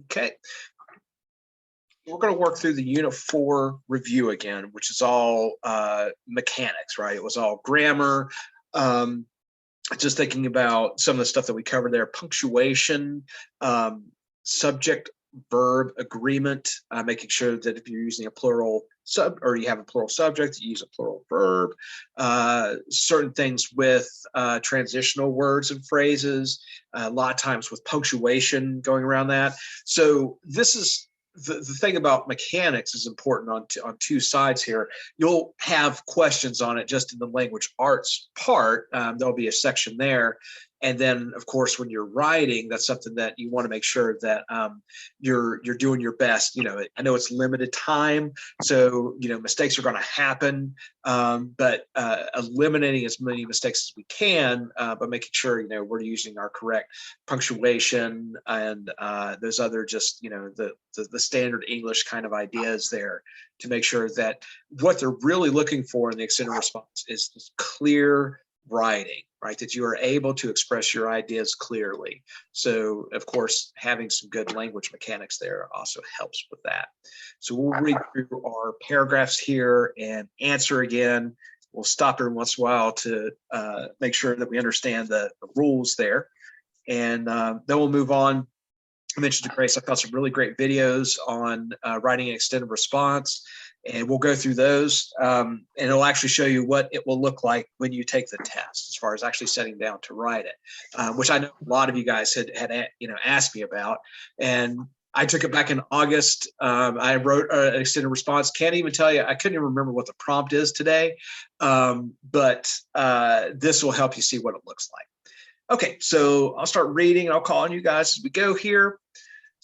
Okay. We're going to work through the Unit 4 review again, which is all mechanics, right? It was all grammar. Just thinking about some of the stuff that we covered there, punctuation, subject verb agreement, making sure that if you're using a plural or you have a plural subject, you use a plural verb, certain things with transitional words and phrases, a lot of times with punctuation going around that. So this is the thing about mechanics is important on two sides here. You'll have questions on it just in the language arts part. There'll be a section there. And then, of course, when you're writing, that's something that you want to make sure that you're doing your best. I know it's limited time, so mistakes are going to happen, but eliminating as many mistakes as we can, but making sure we're using our correct punctuation and those other just the standard English kind of ideas there to make sure that what they're really looking for in the extended response is clear writing, right? That you are able to express your ideas clearly. So, of course, having some good language mechanics there also helps with that. So we'll read through our paragraphs here and answer again. We'll stop every once in a while to make sure that we understand the rules there. And then we'll move on. I mentioned to Grace, I found some really great videos on writing an extended response, and we'll go through those, and it'll actually show you what it will look like when you take the test, as far as actually sitting down to write it, which I know a lot of you guys had asked me about. And I took it back in August. I wrote an extended response. Can't even tell you, I couldn't even remember what the prompt is today, but this will help you see what it looks like. Okay, so I'll start reading. I'll call on you guys as we go here.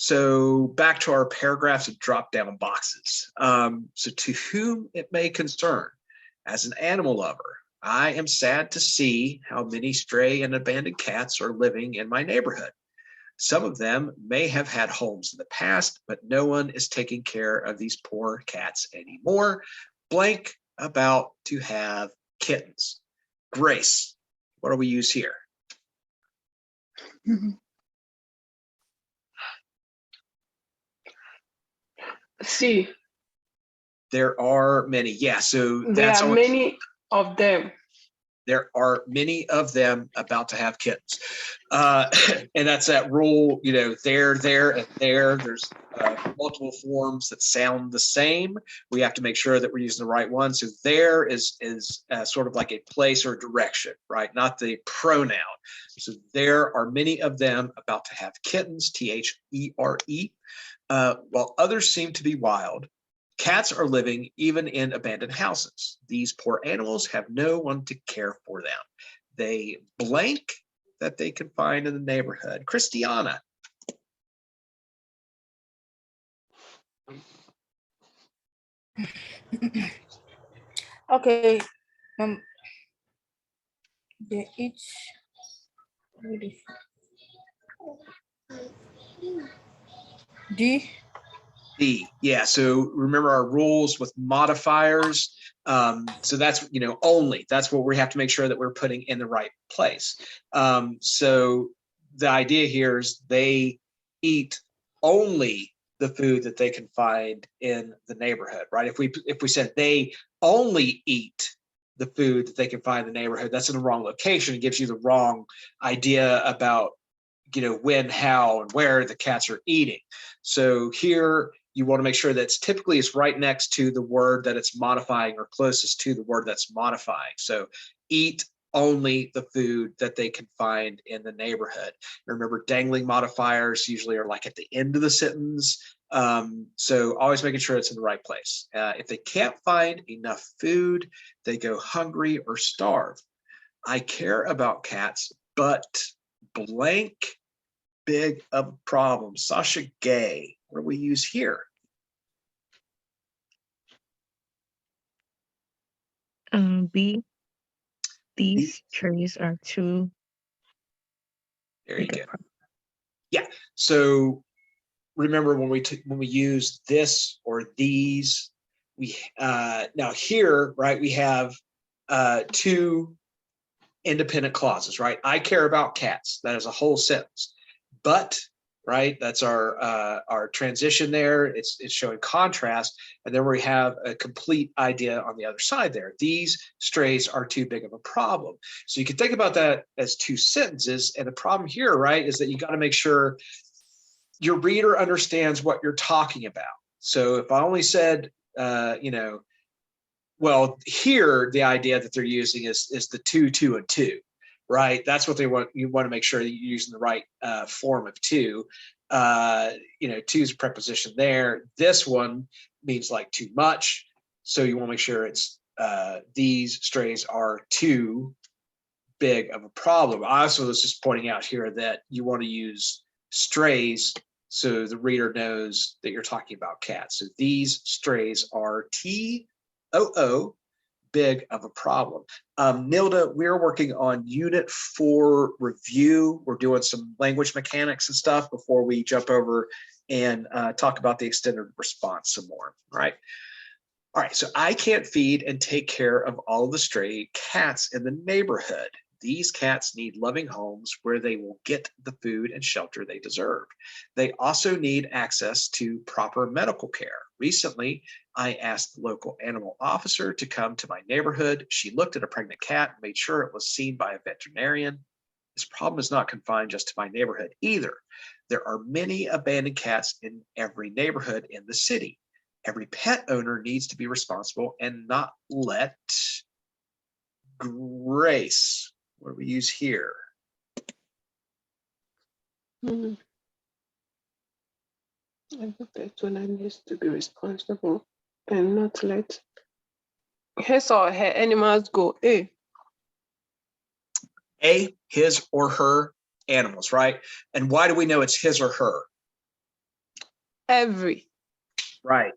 So back to our paragraphs and drop-down boxes. So to whom it may concern, as an animal lover, I am sad to see how many stray and abandoned cats are living in my neighborhood. Some of them may have had homes in the past, but no one is taking care of these poor cats anymore. Blank about to have kittens. Grace, what do we use here? See. There are many. Yeah, so there are many of them. There are many of them about to have kittens. And that's that rule, there, and there. There's multiple forms that sound the same. We have to make sure that we're using the right one. So there is sort of like a place or direction, right? Not the pronoun. So there are many of them about to have kittens, T-H-E-R-E. While others seem to be wild, cats are living even in abandoned houses. These poor animals have no one to care for them. They blank that they can find in the neighborhood. Christiana. Okay. They each D. Yeah. So remember our rules with modifiers. So that's only. That's what we have to make sure that we're putting in the right place. So the idea here is they eat only the food that they can find in the neighborhood, right? If we said they only eat the food that they can find in the neighborhood, that's in the wrong location. It gives you the wrong idea about when, how, and where the cats are eating. So here you want to make sure that typically it's right next to the word that it's modifying or closest to the word that's modifying. So eat only the food that they can find in the neighborhood. Remember, dangling modifiers usually are like at the end of the sentence. So always making sure it's in the right place. If they can't find enough food, they go hungry or starve. I care about cats, but blank big of a problem. Sasha Gay, what do we use here? B. These trees are too. There you go. Yeah. So remember when we use this or these, we now here, right? We have two independent clauses, right? I care about cats. That is a whole sentence. But right? That's our transition there. It's showing contrast, and then we have a complete idea on the other side there. These strays are too big of a problem. So you can think about that as two sentences, and the problem here, right, is that you got to make sure your reader understands what you're talking about. So if I only said, well, here the idea that they're using is the 2, 2, and 2, right? That's what they want. You want to make sure that you're using the right form of 2. 2 is a preposition there. This one means like too much. So you want to make sure it's these strays are too big of a problem. I also was just pointing out here that you want to use strays so the reader knows that you're talking about cats. So these strays are TOO, big of a problem. Nilda, we're working on Unit 4 review. We're doing some language mechanics and stuff before we jump over and talk about the extended response some more, right? All right, so I can't feed and take care of all of the stray cats in the neighborhood. These cats need loving homes where they will get the food and shelter they deserve. They also need access to proper medical care. Recently, I asked the local animal officer to come to my neighborhood. She looked at a pregnant cat and made sure it was seen by a veterinarian. This problem is not confined just to my neighborhood either. There are many abandoned cats in every neighborhood in the city. Every pet owner needs to be responsible and not let grace. What do we use here? I think that owner needs to be responsible and not let his or her animals go. His or her animals, right? And why do we know it's his or her? Every. Right.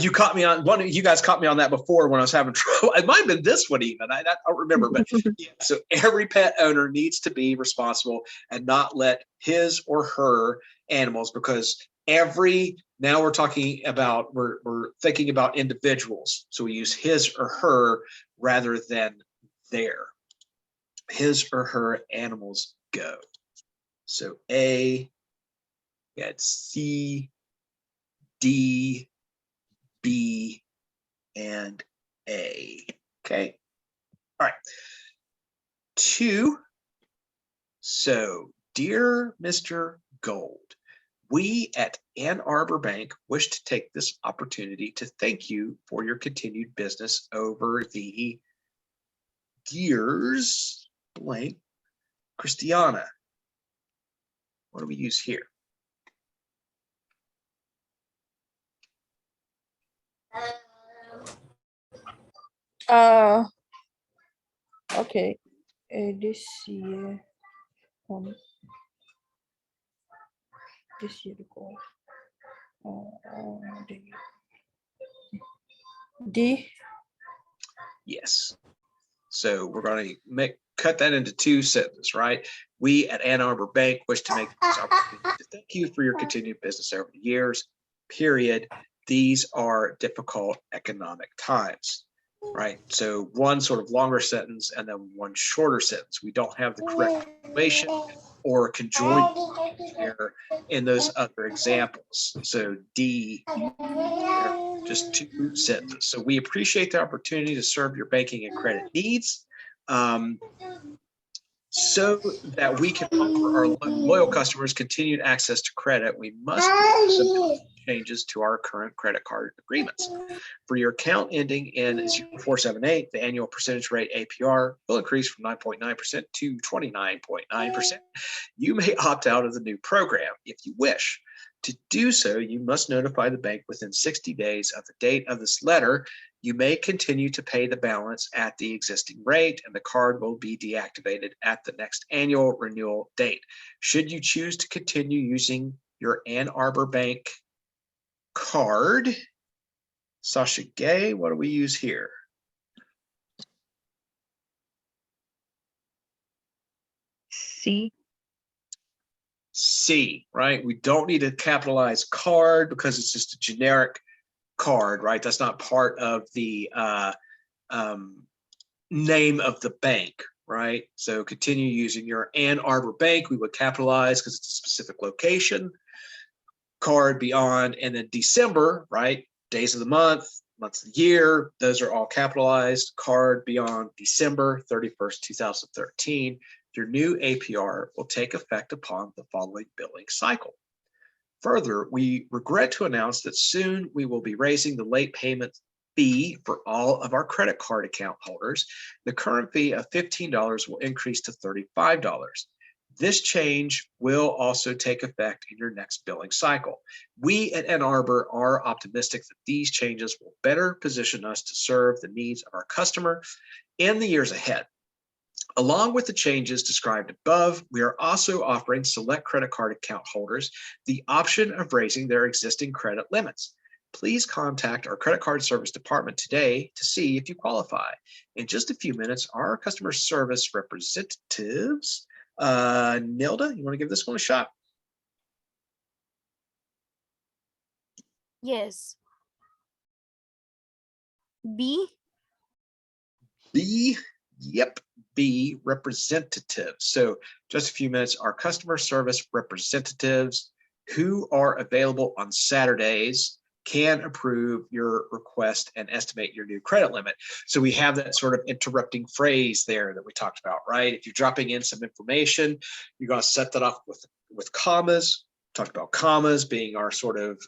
You caught me on one of you guys caught me on that before when I was having trouble. It might have been this one even. I don't remember, but yeah. So every pet owner needs to be responsible and not let his or her animals, because now we're talking about we're thinking about individuals. So we use his or her rather than their. His or her animals go. So A, we had C, D, B, and A. Okay. All right. 2. So, dear Mr. Gold, we at Ann Arbor Bank wish to take this opportunity to thank you for your continued business over the years. Blank. Christiana. What do we use here? Okay. This year, D. Yes. So we're going to cut that into 2 sentences, right? We at Ann Arbor Bank wish to make this opportunity to thank you for your continued business over the years, period. These are difficult economic times, right? So one sort of longer sentence and then one shorter sentence. We don't have the correct punctuation or conjoined here in those other examples. So D, just 2 sentences. So we appreciate the opportunity to serve your banking and credit needs so that we can offer our loyal customers continued access to credit. We must make some changes to our current credit card agreements. For your account ending in 0478, the annual percentage rate APR will increase from 9.9% to 29.9%. You may opt out of the new program if you wish. To do so, you must notify the bank within 60 days of the date of this letter. You may continue to pay the balance at the existing rate, and the card will be deactivated at the next annual renewal date. Should you choose to continue using your Ann Arbor Bank card, Sasha Gay, what do we use here? C, right? We don't need to capitalize card because it's just a generic card, right? That's not part of the name of the bank, right? So continue using your Ann Arbor Bank. We would capitalize because it's a specific location. Card beyond, and then December, right? Days of the month, months of the year, those are all capitalized. Card beyond December 31st, 2013. Your new APR will take effect upon the following billing cycle. Further, we regret to announce that soon we will be raising the late payment fee for all of our credit card account holders. The current fee of $15 will increase to $35. This change will also take effect in your next billing cycle. We at Ann Arbor are optimistic that these changes will better position us to serve the needs of our customer in the years ahead. Along with the changes described above, we are also offering select credit card account holders the option of raising their existing credit limits. Please contact our credit card service department today to see if you qualify. In just a few minutes, our customer service representatives, Nilda, you want to give this one a shot? Yes. B. B, yep, B, representative. So just a few minutes, our customer service representatives who are available on Saturdays can approve your request and estimate your new credit limit. So we have that sort of interrupting phrase there that we talked about, right? If you're dropping in some information, you're going to set that off with commas. Talked about commas being our sort of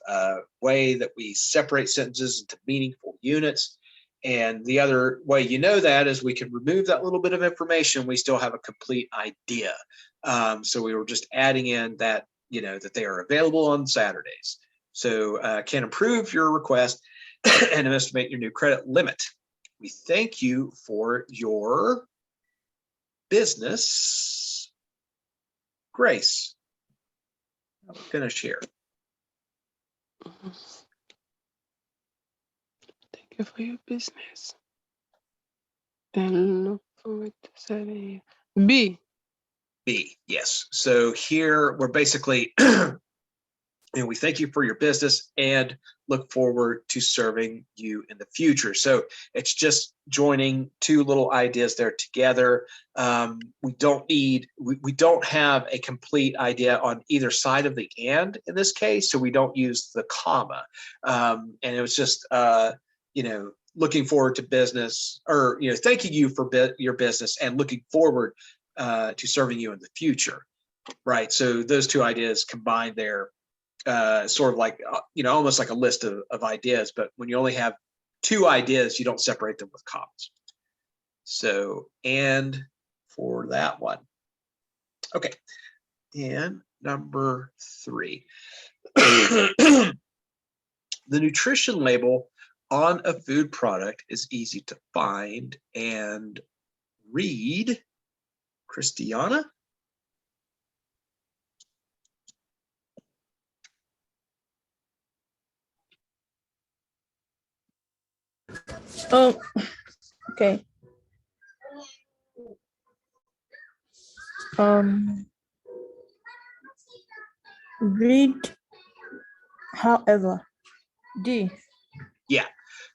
way that we separate sentences into meaningful units. And the other way you know that is we can remove that little bit of information. We still have a complete idea. So we were just adding in that, you know, that they are available on Saturdays. So can approve your request and estimate your new credit limit. We thank you for your business. Grace, I'll finish here. Thank you for your business. And look forward to Saturday. B. B, yes. So here we're basically, and we thank you for your business and look forward to serving you in the future. So it's just joining two little ideas there together. We don't have a complete idea on either side of the and in this case, so we don't use the comma. And it was just, you know, looking forward to business, or, you know, thanking you for your business and looking forward to serving you in the future, right? So those two ideas combined there, sort of like, you know, almost like a list of ideas, but when you only have two ideas, you don't separate them with commas. So, and for that one. Okay, and number 3. The nutrition label on a food product is easy to find and read. Christiana? Oh, okay. Read, however. D. Yeah.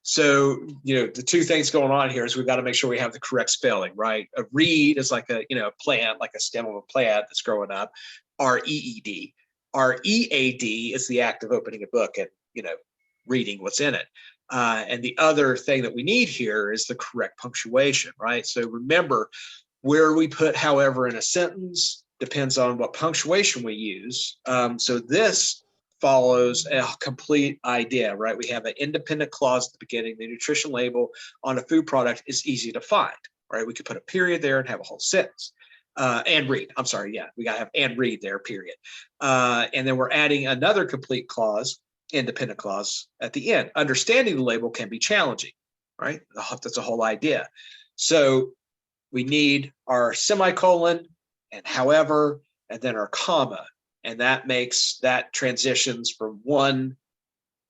So, you know, the two things going on here is we've got to make sure we have the correct spelling, right? A reed is like a, you know, plant, like a stem of a plant that's growing up. R-E-E-D. R-E-A-D is the act of opening a book and, you know, reading what's in it. And the other thing that we need here is the correct punctuation, right? So remember, where we put however in a sentence depends on what punctuation we use. So this follows a complete idea, right? We have an independent clause at the beginning. The nutrition label on a food product is easy to find, right? We could put a period there and have a whole sentence. And read, I'm sorry, yeah, we gotta have and read there, period. And then we're adding another complete clause, independent clause at the end. Understanding the label can be challenging, right? That's a whole idea. So we need our semicolon and however, and then our comma. And that makes that transitions from one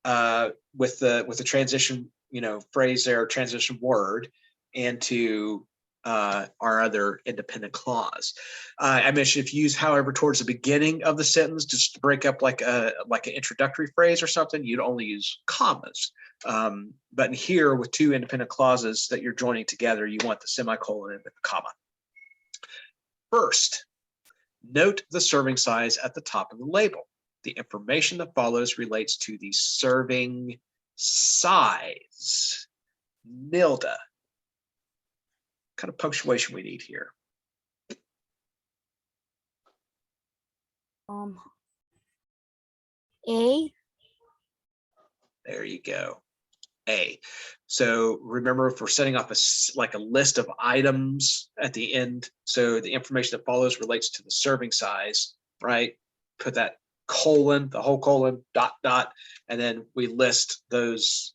with the transition, you know, phrase there, transition word, into our other independent clause. I mentioned if you use however towards the beginning of the sentence, just to break up like an introductory phrase or something, you'd only use commas. But in here with two independent clauses that you're joining together, you want the semicolon and the comma. First, note the serving size at the top of the label. The information that follows relates to the serving size. Nilda. What kind of punctuation we need here? A. There you go. A. So remember, if we're setting up like a list of items at the end, so the information that follows relates to the serving size, right? Put that colon, the whole colon, dot, dot, and then we list those,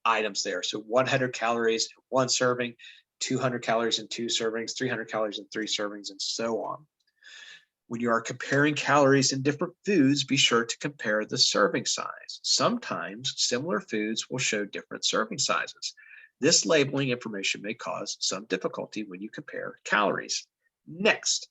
items there. So 100 calories in one serving, 200 calories in 2 servings, 300 calories in 3 servings, and so on. When you are comparing calories in different foods, be sure to compare the serving size. Sometimes similar foods will show different serving sizes. This labeling information may cause some difficulty when you compare calories. Next,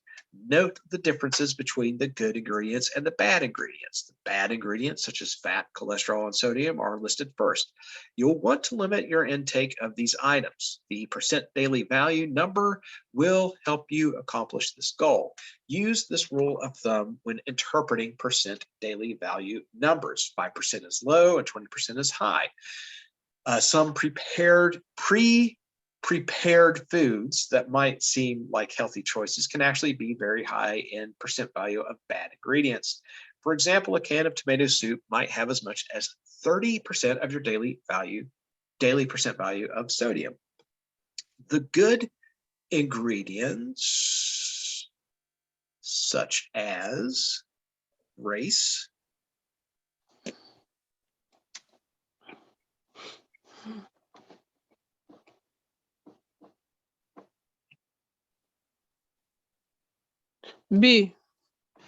note the differences between the good ingredients and the bad ingredients. The bad ingredients, such as fat, cholesterol, and sodium, are listed first. You'll want to limit your intake of these items. The percent daily value number will help you accomplish this goal. Use this rule of thumb when interpreting percent daily value numbers. 5% is low and 20% is high. Some pre-prepared foods that might seem like healthy choices can actually be very high in percent value of bad ingredients. For example, a can of tomato soup might have as much as 30% of your daily percent value of sodium. The good ingredients, such as rice, B.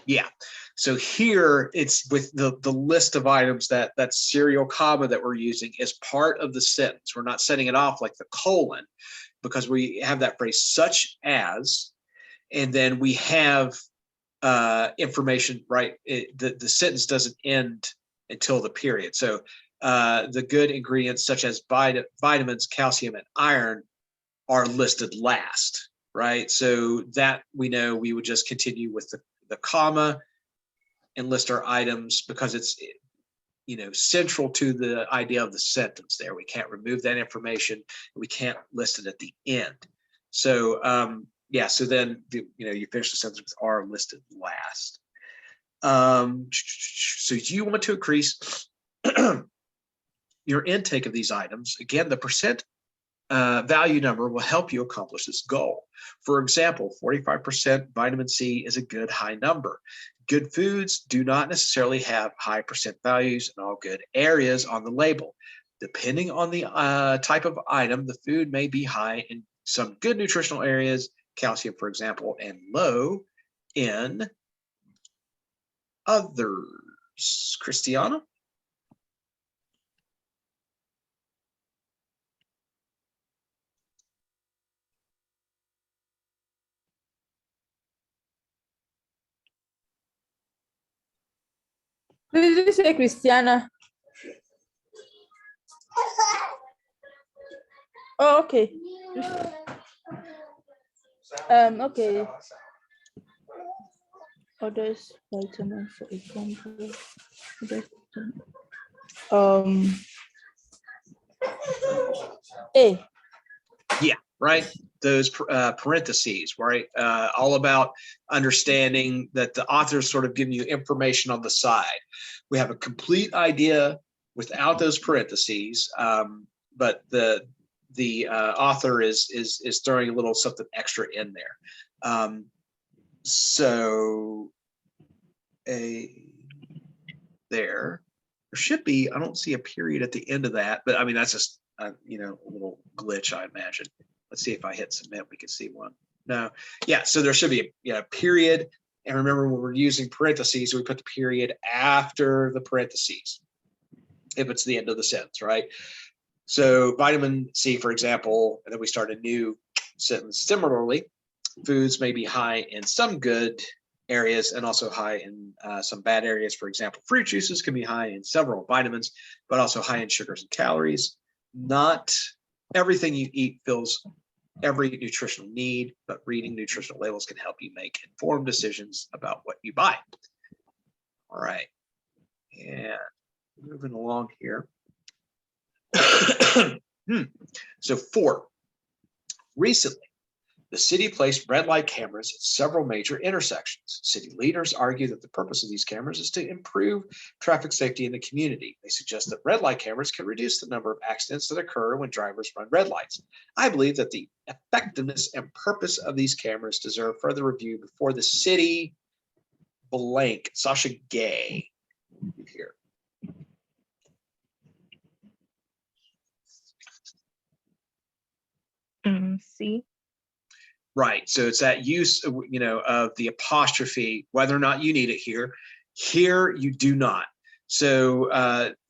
yeah. So here it's with the list of items, that serial comma that we're using is part of the sentence. We're not setting it off like the colon, because we have that phrase such as, and then we have information, right? The sentence doesn't end until the period. So the good ingredients such as vitamins, calcium, and iron are listed last, right? So that we know we would just continue with the comma and list our items because it's central to the idea of the sentence there. We can't remove that information. We can't list it at the end. So yeah, so then you finish the sentence with are listed last. So you want to increase your intake of these items. Again, the percent value number will help you accomplish this goal. For example, 45% vitamin C is a good high number. Good foods do not necessarily have high percent values in all good areas on the label. Depending on the type of item, the food may be high in some good nutritional areas, calcium, for example, and low in others. Christiana? Did you say Christiana? Oh, okay. Okay. Others vitamins, for example. A. Yeah, right. Those parentheses, right? All about understanding that the author is sort of giving you information on the side. We have a complete idea without those parentheses, but the author is throwing a little something extra in there. So there should be. I don't see a period at the end of that, but I mean that's just a little glitch, I imagine. Let's see if I hit submit, we can see one. No, yeah. So there should be a period. And remember, when we're using parentheses, we put the period after the parentheses if it's the end of the sentence, right? So vitamin C, for example, and then we start a new sentence. Similarly, foods may be high in some good areas and also high in some bad areas. For example, fruit juices can be high in several vitamins, but also high in sugars and calories. Not everything you eat fills every nutritional need, but reading nutritional labels can help you make informed decisions about what you buy. All right, and moving along here. So 4, recently, the city placed red light cameras at several major intersections. City leaders argue that the purpose of these cameras is to improve traffic safety in the community. They suggest that red light cameras can reduce the number of accidents that occur when drivers run red lights. I believe that the effectiveness and purpose of these cameras deserve further review before the city blank. Sasha Gay here. C. Right. So it's that use, of the apostrophe, whether or not you need it here. Here you do not. So,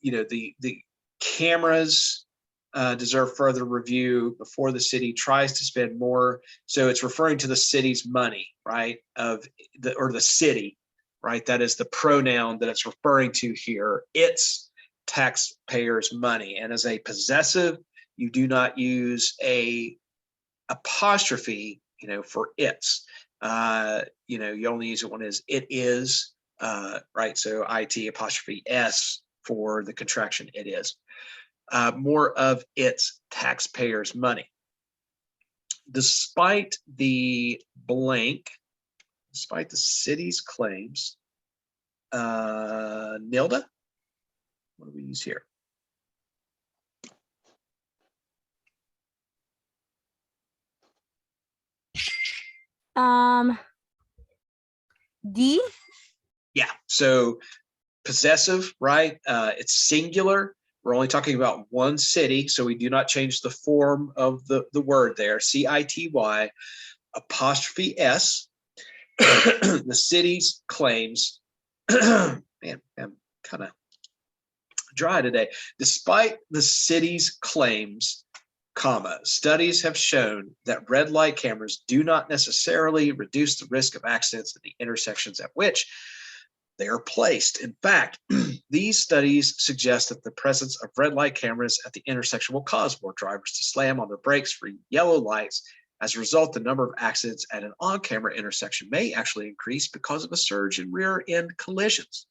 the cameras deserve further review before the city tries to spend more. So it's referring to the city's money, right? Or the city, right? That is the pronoun that it's referring to here. It's taxpayers' money. And as a possessive, you do not use a apostrophe, for its. You only use it when it is, right? So it apostrophe s for the contraction it is. More of its taxpayers' money. Despite the blank, despite the city's claims, Nilda, what do we use here? D. Yeah, so possessive, right? It's singular. We're only talking about one city, so we do not change the form of the word there. City apostrophe s. The city's claims. Man, I'm kind of dry today. Despite the city's claims, comma, studies have shown that red light cameras do not necessarily reduce the risk of accidents at the intersections at which they are placed. In fact, these studies suggest that the presence of red light cameras at the intersection will cause more drivers to slam on their brakes for yellow lights. As a result, the number of accidents at an on-camera intersection may actually increase because of a surge in rear-end collisions.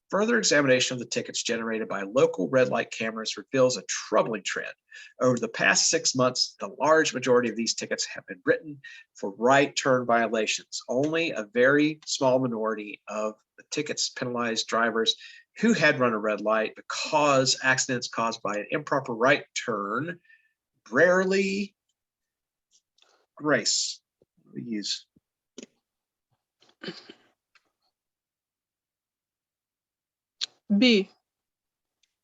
Further examination of the tickets generated by local red light cameras reveals a troubling trend. Over the past 6 months, the large majority of these tickets have been written for right turn violations. Only a very small minority of the tickets penalized drivers who had run a red light because accidents caused by an improper right turn. Rarely, Grace, we use. B.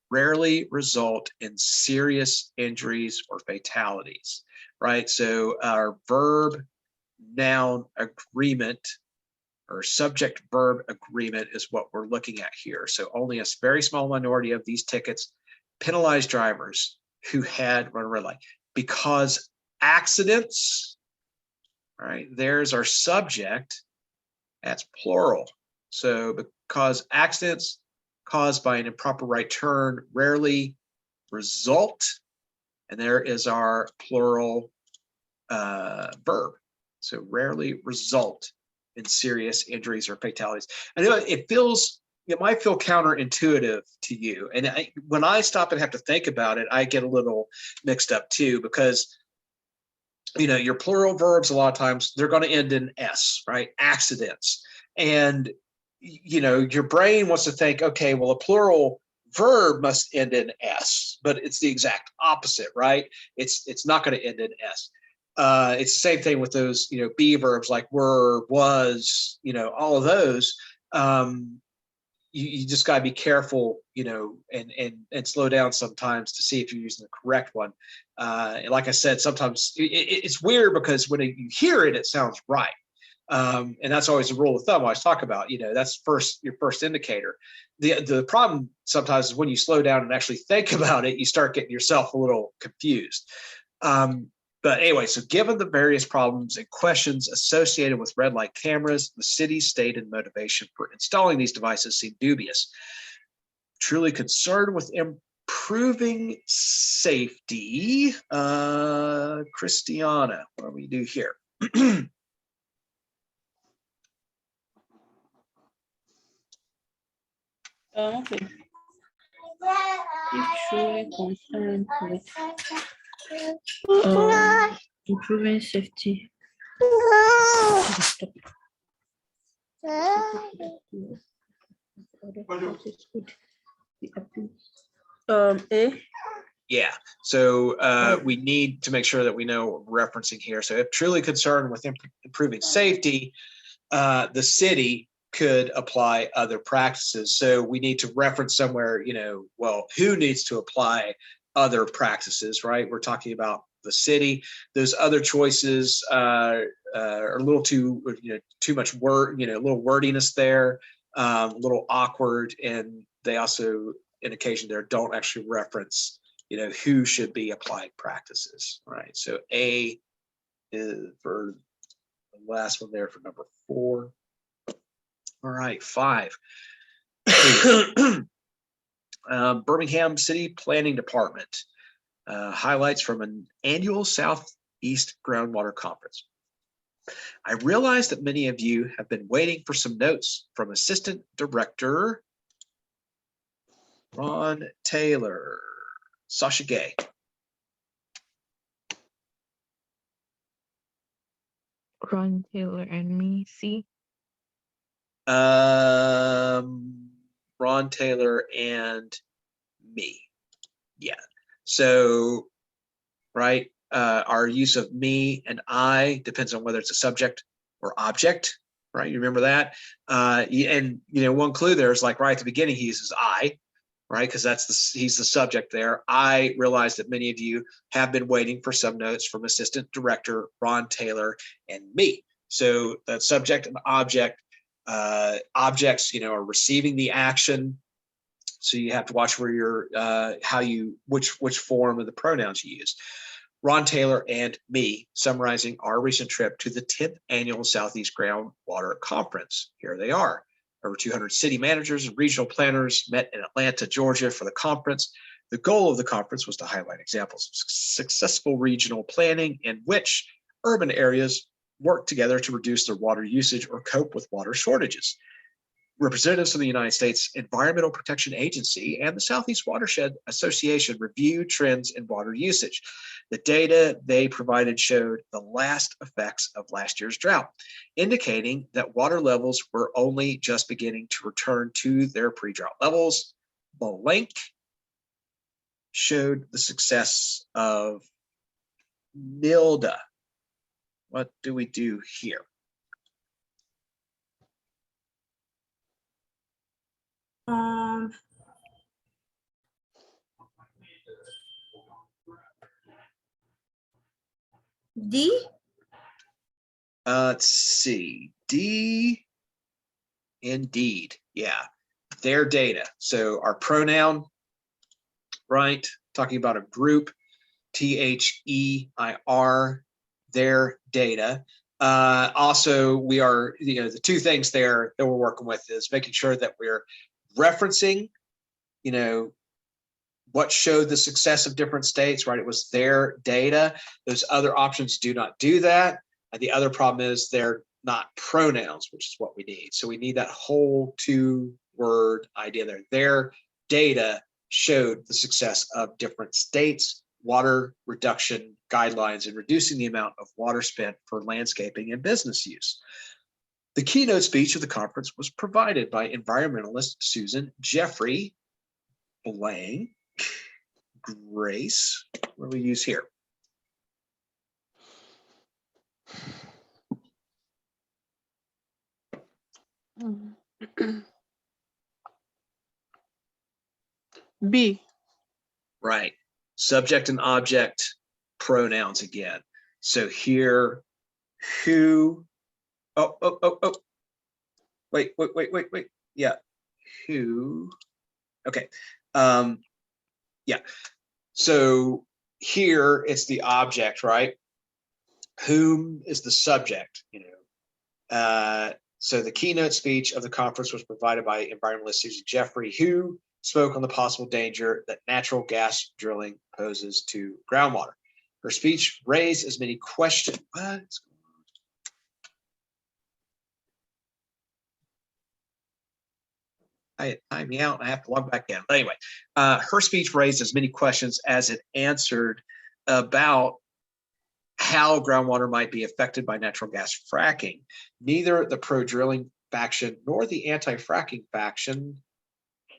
Rarely result in serious injuries or fatalities, right? So our verb noun agreement or subject verb agreement is what we're looking at here. So only a very small minority of these tickets penalize drivers who had run a red light because accidents, right? There's our subject, that's plural. So because accidents caused by an improper right turn rarely result, and there is our plural verb. So rarely result in serious injuries or fatalities. I know it might feel counterintuitive to you. And when I stop and have to think about it, I get a little mixed up too, because your plural verbs, a lot of times they're going to end in S, right? Accidents. And your brain wants to think, okay, well, a plural verb must end in S, but it's the exact opposite, right? It's not going to end in S. It's the same thing with those, be verbs like were, was, all of those. You just got to be careful, and slow down sometimes to see if you're using the correct one. And like I said, sometimes it's weird because when you hear it, it sounds right. And that's always a rule of thumb I always talk about, that's your first indicator. The problem sometimes is when you slow down and actually think about it, you start getting yourself a little confused. But anyway, so given the various problems and questions associated with red light cameras, the city's stated motivation for installing these devices seemed dubious. Truly concerned with improving safety. Christiana, what do we do here? Okay. If truly concerned with improving safety. A. Yeah, so we need to make sure that we know what we're referencing here. So if truly concerned with improving safety, the city could apply other practices. So we need to reference somewhere, well, who needs to apply other practices, right? We're talking about the city. Those other choices are a little too, too much word, a little wordiness there, a little awkward. And they also, in occasion there, don't actually reference, who should be applying practices, right? So A is for the last one there for number 4. All right, 5. Birmingham City Planning Department highlights from an annual Southeast Groundwater Conference. I realize that many of you have been waiting for some notes from Assistant Director Ron Taylor. Sasha Gay. Ron Taylor and me. C. Ron Taylor and me. Yeah. So, right, our use of me and I depends on whether it's a subject or object, right? You remember that? And one clue there is like right at the beginning he uses I, right? Because he's the subject there. I realize that many of you have been waiting for some notes from Assistant Director Ron Taylor and me. So that subject and object, objects, are receiving the action. So you have to watch where you're, which form of the pronouns you use. Ron Taylor and me summarizing our recent trip to the 10th annual Southeast Groundwater Conference. Here they are. Over 200 city managers and regional planners met in Atlanta, Georgia for the conference. The goal of the conference was to highlight examples of successful regional planning in which urban areas work together to reduce their water usage or cope with water shortages. Representatives from the United States Environmental Protection Agency and the Southeast Watershed Association reviewed trends in water usage. The data they provided showed the last effects of last year's drought, indicating that water levels were only just beginning to return to their pre-drought levels. Blank showed the success of NILDA. What do we do here? D. Let's see. D. Indeed. Yeah. Their data. So our pronoun, right? Talking about a group, THEIR, their data. Also, we are, the two things there that we're working with is making sure that we're referencing, what showed the success of different states, right? It was their data. Those other options do not do that. And the other problem is they're not pronouns, which is what we need. So we need that whole 2-word idea there. Their data showed the success of different states, water reduction guidelines, and reducing the amount of water spent for landscaping and business use. The keynote speech of the conference was provided by environmentalist Susan Jeffrey, blank, Grace. What do we use here? B. Right. Subject and object pronouns again. So here, who, oh. Wait. Yeah. Who, okay. Yeah. So here it's the object, right? Whom is the subject, so the keynote speech of the conference was provided by environmentalist Susan Jeffrey, who spoke on the possible danger that natural gas drilling poses to groundwater. Her speech raised as many questions. What's going on? It timed me out and I have to log back in. But anyway, her speech raised as many questions as it answered about how groundwater might be affected by natural gas fracking. Neither the pro-drilling faction nor the anti-fracking faction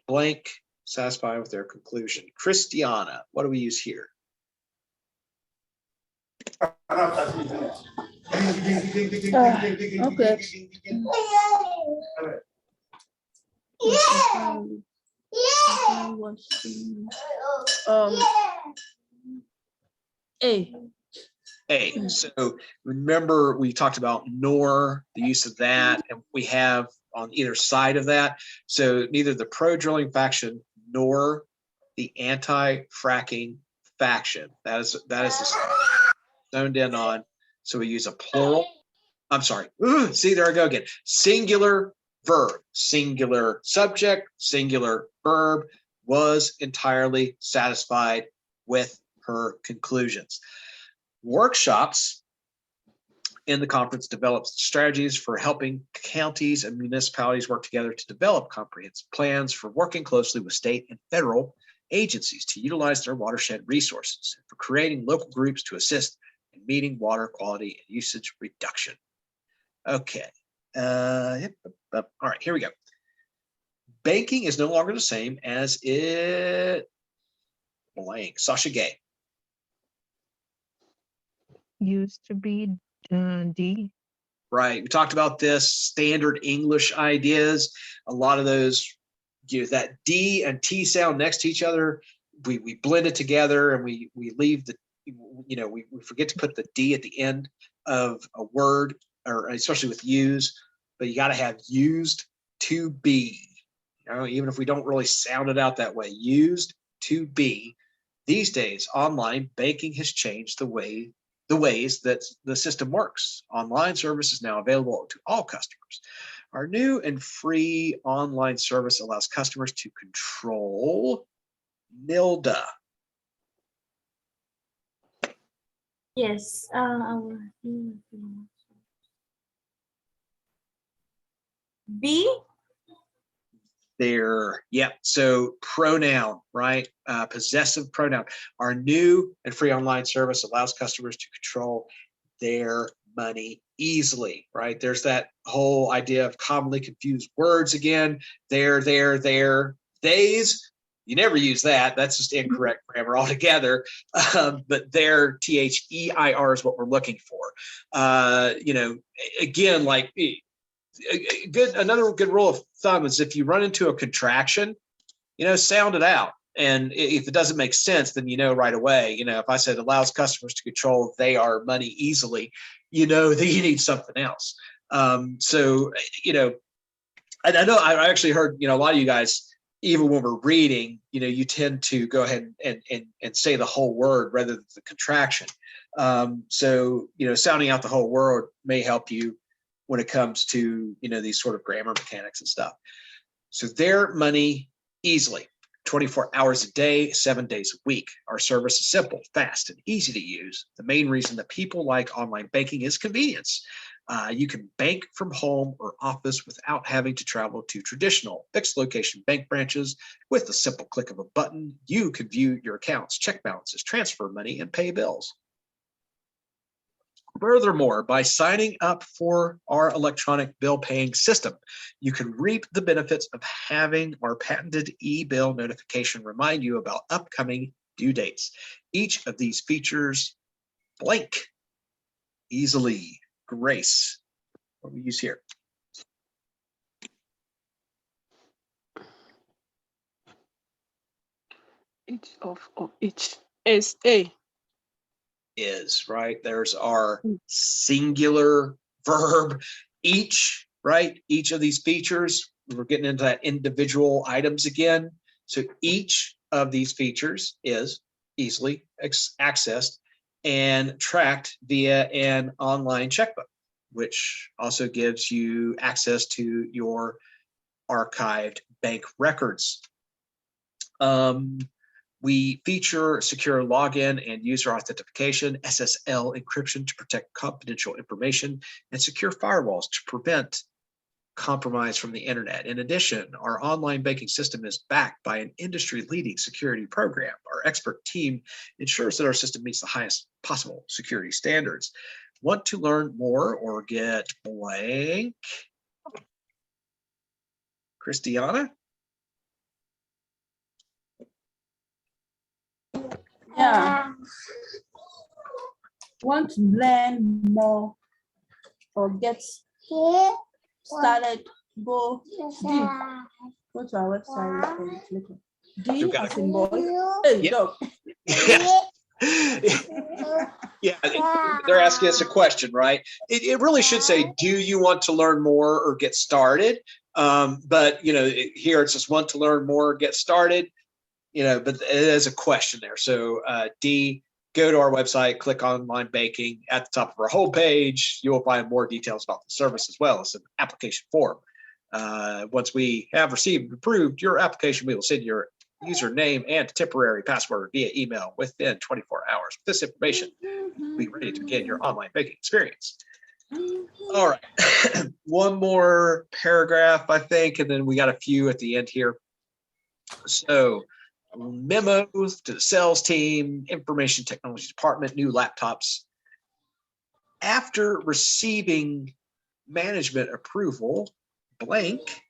blank satisfied with their conclusion. Christiana, what do we use here? A. A. So remember we talked about nor, the use of that, and we have on either side of that. So neither the pro-drilling faction nor the anti-fracking faction. That is zoned in on. So we use a plural. I'm sorry. Ooh, see, there I go again. Singular verb, singular subject, singular verb, was entirely satisfied with her conclusions. Workshops in the conference developed strategies for helping counties and municipalities work together to develop comprehensive plans for working closely with state and federal agencies to utilize their watershed resources, for creating local groups to assist in meeting water quality and usage reduction. Okay. All right, here we go. Banking is no longer the same as it blank. Sasha Gay. Used to be D. Right. We talked about this, standard English ideas. A lot of those, that D and T sound next to each other, we blend it together and we leave the, we forget to put the D at the end of a word, or especially with use, but you got to have used to be, even if we don't really sound it out that way, used to be. These days, online banking has changed the ways that the system works. Online service is now available to all customers. Our new and free online service allows customers to control Nilda. Yes. B. There, yeah. So pronoun, right? Possessive pronoun. Our new and free online service allows customers to control their money easily, right? There's that whole idea of commonly confused words again. There, theys. You never use that. That's just incorrect grammar altogether. But there, THEIR is what we're looking for. Again, like another good rule of thumb is if you run into a contraction, sound it out. And if it doesn't make sense, then right away. If I said allows customers to control their money easily, that you need something else. And I know I actually heard a lot of you guys, even when we're reading, you tend to go ahead and say the whole word rather than the contraction. Sounding out the whole word may help you when it comes to these sort of grammar mechanics and stuff. So their money easily. 24 hours a day, 7 days a week. Our service is simple, fast, and easy to use. The main reason that people like online banking is convenience. You can bank from home or office without having to travel to traditional fixed location bank branches. With the simple click of a button, you can view your accounts, check balances, transfer money, and pay bills. Furthermore, by signing up for our electronic bill paying system, you can reap the benefits of having our patented e-bill notification remind you about upcoming due dates. Each of these features blank easily. Grace, what do we use here? Each of each is A. Is, right? There's our singular verb, each, right? Each of these features, we're getting into that individual items again. So each of these features is easily accessed and tracked via an online checkbook, which also gives you access to your archived bank records. We feature secure login and user authentication, SSL encryption to protect confidential information, and secure firewalls to prevent compromise from the internet. In addition, our online banking system is backed by an industry-leading security program. Our expert team ensures that our system meets the highest possible security standards. Want to learn more or get blank? Christiana? Yeah. Want to learn more or get started? Go deep. Go to our website. D You got as it. in boy. Hey, Yeah. dog. Yeah, they're asking us a question, right? It really should say, do you want to learn more or get started? But here it says want to learn more or get started, but it is a question there. So D, go to our website, click online banking. At the top of our homepage, you will find more details about the service as well as an application form. Once we have received and approved your application, we will send your username and temporary password via email within 24 hours. With this information, we'll be ready to begin your online banking experience. All right, one more paragraph, I think, and then we got a few at the end here. So memos to the sales team, information technology department, new laptops. After receiving management approval, blank,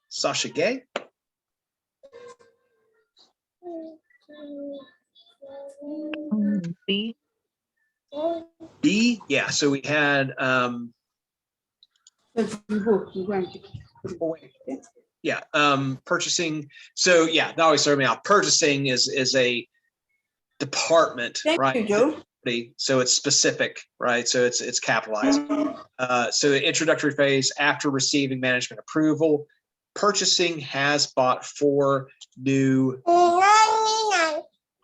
Sasha Gay. B. B, yeah, so we had purchasing. So yeah, that always throws me off. Purchasing is a department, Thank right? you, Joe. So it's specific, right? So it's capitalized. So the introductory phase after receiving management approval, purchasing has bought 4 new,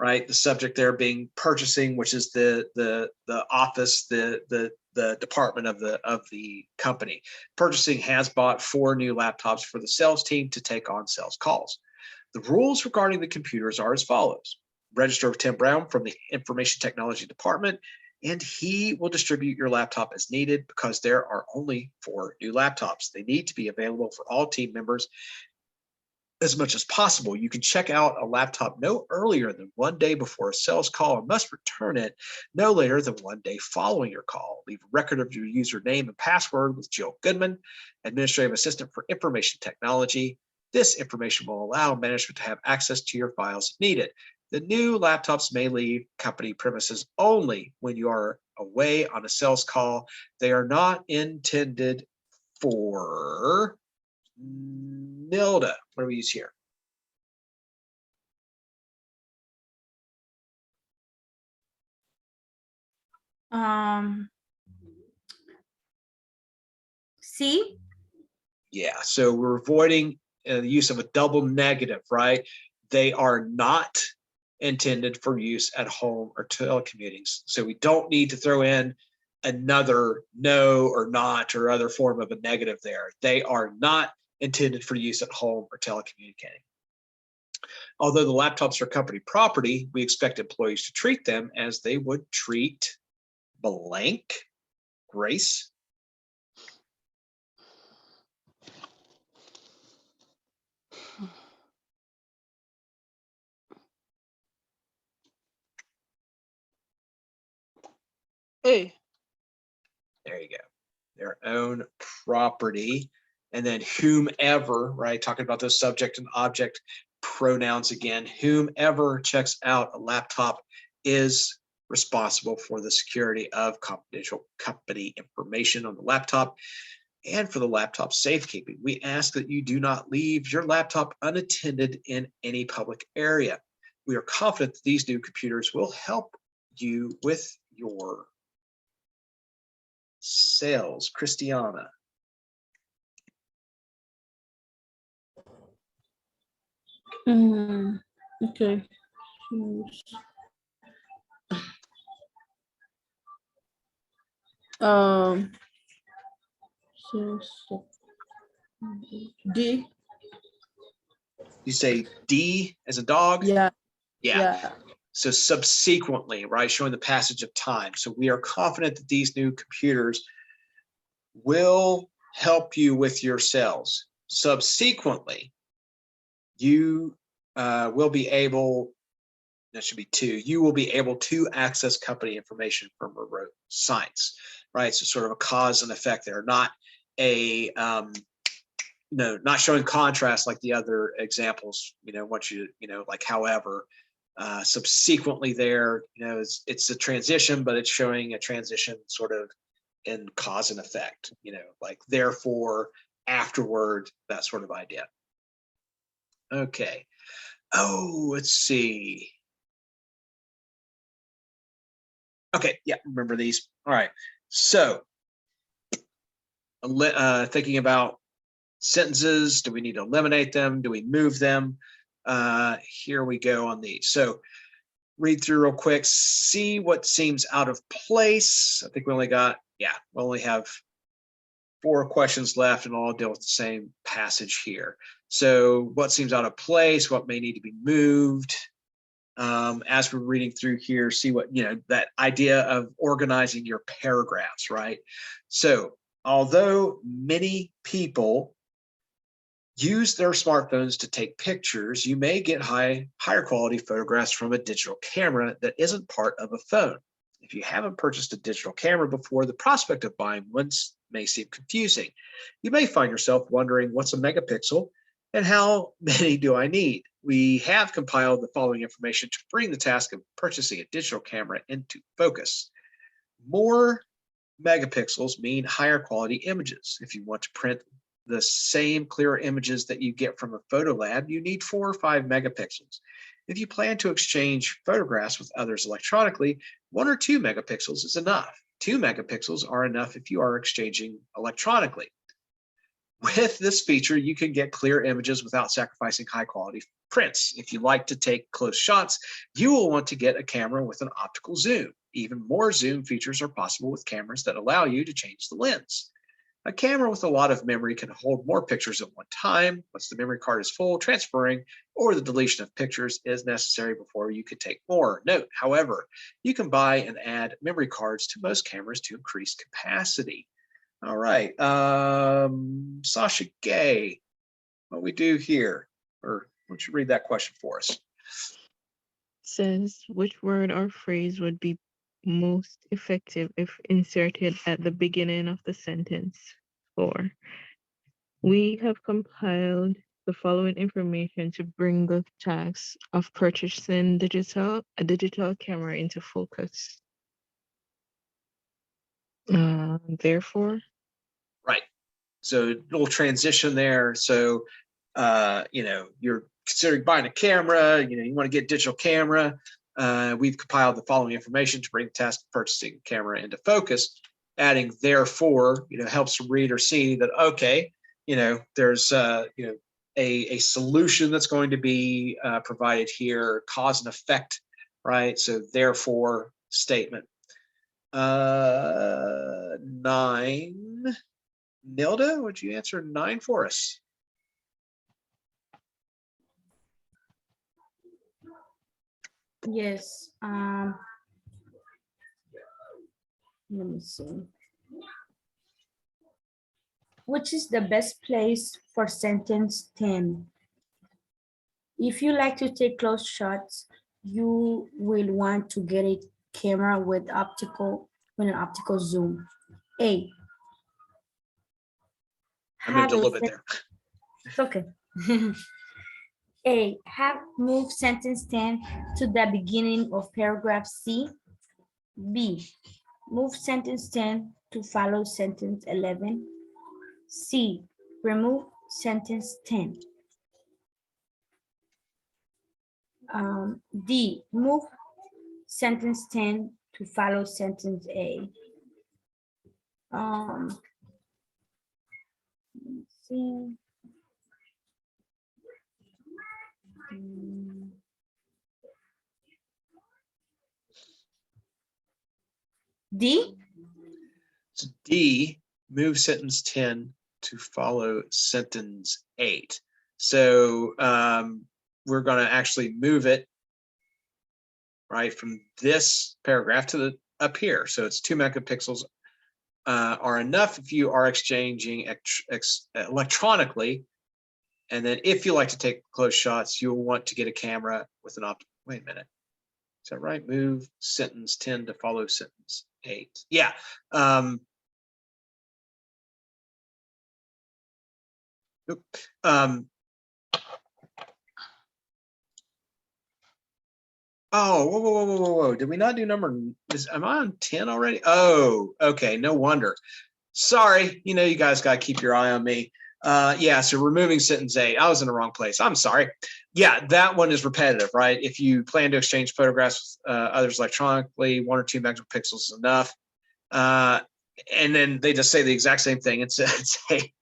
right? The subject there being purchasing, which is the office, the department of the company. Purchasing has bought 4 new laptops for the sales team to take on sales calls. The rules regarding the computers are as follows. Register with Tim Brown from the Information Technology Department, and he will distribute your laptop as needed because there are only 4 new laptops. They need to be available for all team members as much as possible. You can check out a laptop no earlier than 1 day before a sales call and must return it no later than 1 day following your call. Leave a record of your username and password with Jill Goodman, Administrative Assistant for Information Technology. This information will allow management to have access to your files if needed. The new laptops may leave company premises only when you are away on a sales call. They are not intended for Nilda. What do we use here? C. Yeah, so we're avoiding the use of a double negative, right? They are not intended for use at home or telecommuting. So we don't need to throw in another no or not or other form of a negative there. They are not intended for use at home or telecommunicating. Although the laptops are company property, we expect employees to treat them as they would treat blank. Grace. A. There you go. Their own property. And then whomever, right? Talking about those subject and object pronouns again. Whomever checks out a laptop is responsible for the security of confidential company information on the laptop and for the laptop safekeeping. We ask that you do not leave your laptop unattended in any public area. We are confident that these new computers will help you with your sales. Christiana. Okay. So D. You say D as a dog? Yeah. Yeah. Yeah. So subsequently, right, showing the passage of time. So we are confident that these new computers will help you with your sales. Subsequently, you will be able, that should be two, you will be able to access company information from remote sites, right? So sort of a cause and effect there, not a, no, not showing contrast like the other examples, once you, like however, subsequently there, it's a transition, but it's showing a transition sort of in cause and effect, like therefore, afterward, that sort of idea. Okay. Oh, let's see. Okay, yeah, remember these. All right. So thinking about sentences, do we need to eliminate them? Do we move them? Here we go on these. So read through real quick, see what seems out of place. I think we only got, we only have 4 questions left and all deal with the same passage here. So what seems out of place, what may need to be moved. As we're reading through here, see what, that idea of organizing your paragraphs, right? So although many people use their smartphones to take pictures, you may get higher quality photographs from a digital camera that isn't part of a phone. If you haven't purchased a digital camera before, the prospect of buying one may seem confusing. You may find yourself wondering, what's a megapixel and how many do I need? We have compiled the following information to bring the task of purchasing a digital camera into focus. More megapixels mean higher quality images. If you want to print the same clear images that you get from a photo lab, you need 4 or 5 megapixels. If you plan to exchange photographs with others electronically, 1 or 2 megapixels is enough. 2 megapixels are enough if you are exchanging electronically. With this feature, you can get clear images without sacrificing high quality prints. If you like to take close shots, you will want to get a camera with an optical zoom. Even more zoom features are possible with cameras that allow you to change the lens. A camera with a lot of memory can hold more pictures at one time. Once the memory card is full, transferring or the deletion of pictures is necessary before you can take more. Note, however, you can buy and add memory cards to most cameras to increase capacity. All right, Sasha Gay, what we do here? Or why don't you read that question for us? Says which word or phrase would be most effective if inserted at the beginning of the sentence? 4. We have compiled the following information to bring the task of purchasing a digital camera into focus. Therefore. Right. So a little transition there. So, you're considering buying a camera, you want to get a digital camera. We've compiled the following information to bring the task of purchasing a camera into focus. Adding therefore, helps the reader see that, okay, there's, a solution that's going to be provided here, cause and effect, right? So therefore statement. 9. Nilda, would you answer 9 for us? Yes. Let me see. Which is the best place for sentence 10? If you like to take close shots, you will want to get a camera with an optical zoom. A. I moved a little bit there. It's okay. A. Have moved sentence 10 to the beginning of paragraph C. B. Move sentence 10 to follow sentence 11. C. Remove sentence 10. D. Move sentence 10 to follow sentence A. Let's see. D. So D, move sentence 10 to follow sentence 8. So we're going to actually move it right from this paragraph to the up here. So it's 2 megapixels are enough if you are exchanging electronically. And then if you like to take close shots, you'll want to get a camera with an optical. Wait a minute. Is that right? Move sentence 10 to follow sentence 8. Yeah. Oh, whoa. Did we not do number? Am I on 10 already? Oh, okay. No wonder. Sorry. You know, you guys got to keep your eye on me. Yeah, so removing sentence 8. I was in the wrong place. I'm sorry. Yeah, that one is repetitive, right? If you plan to exchange photographs with others electronically, 1 or 2 megapixels is enough. And then they just say the exact same thing and say,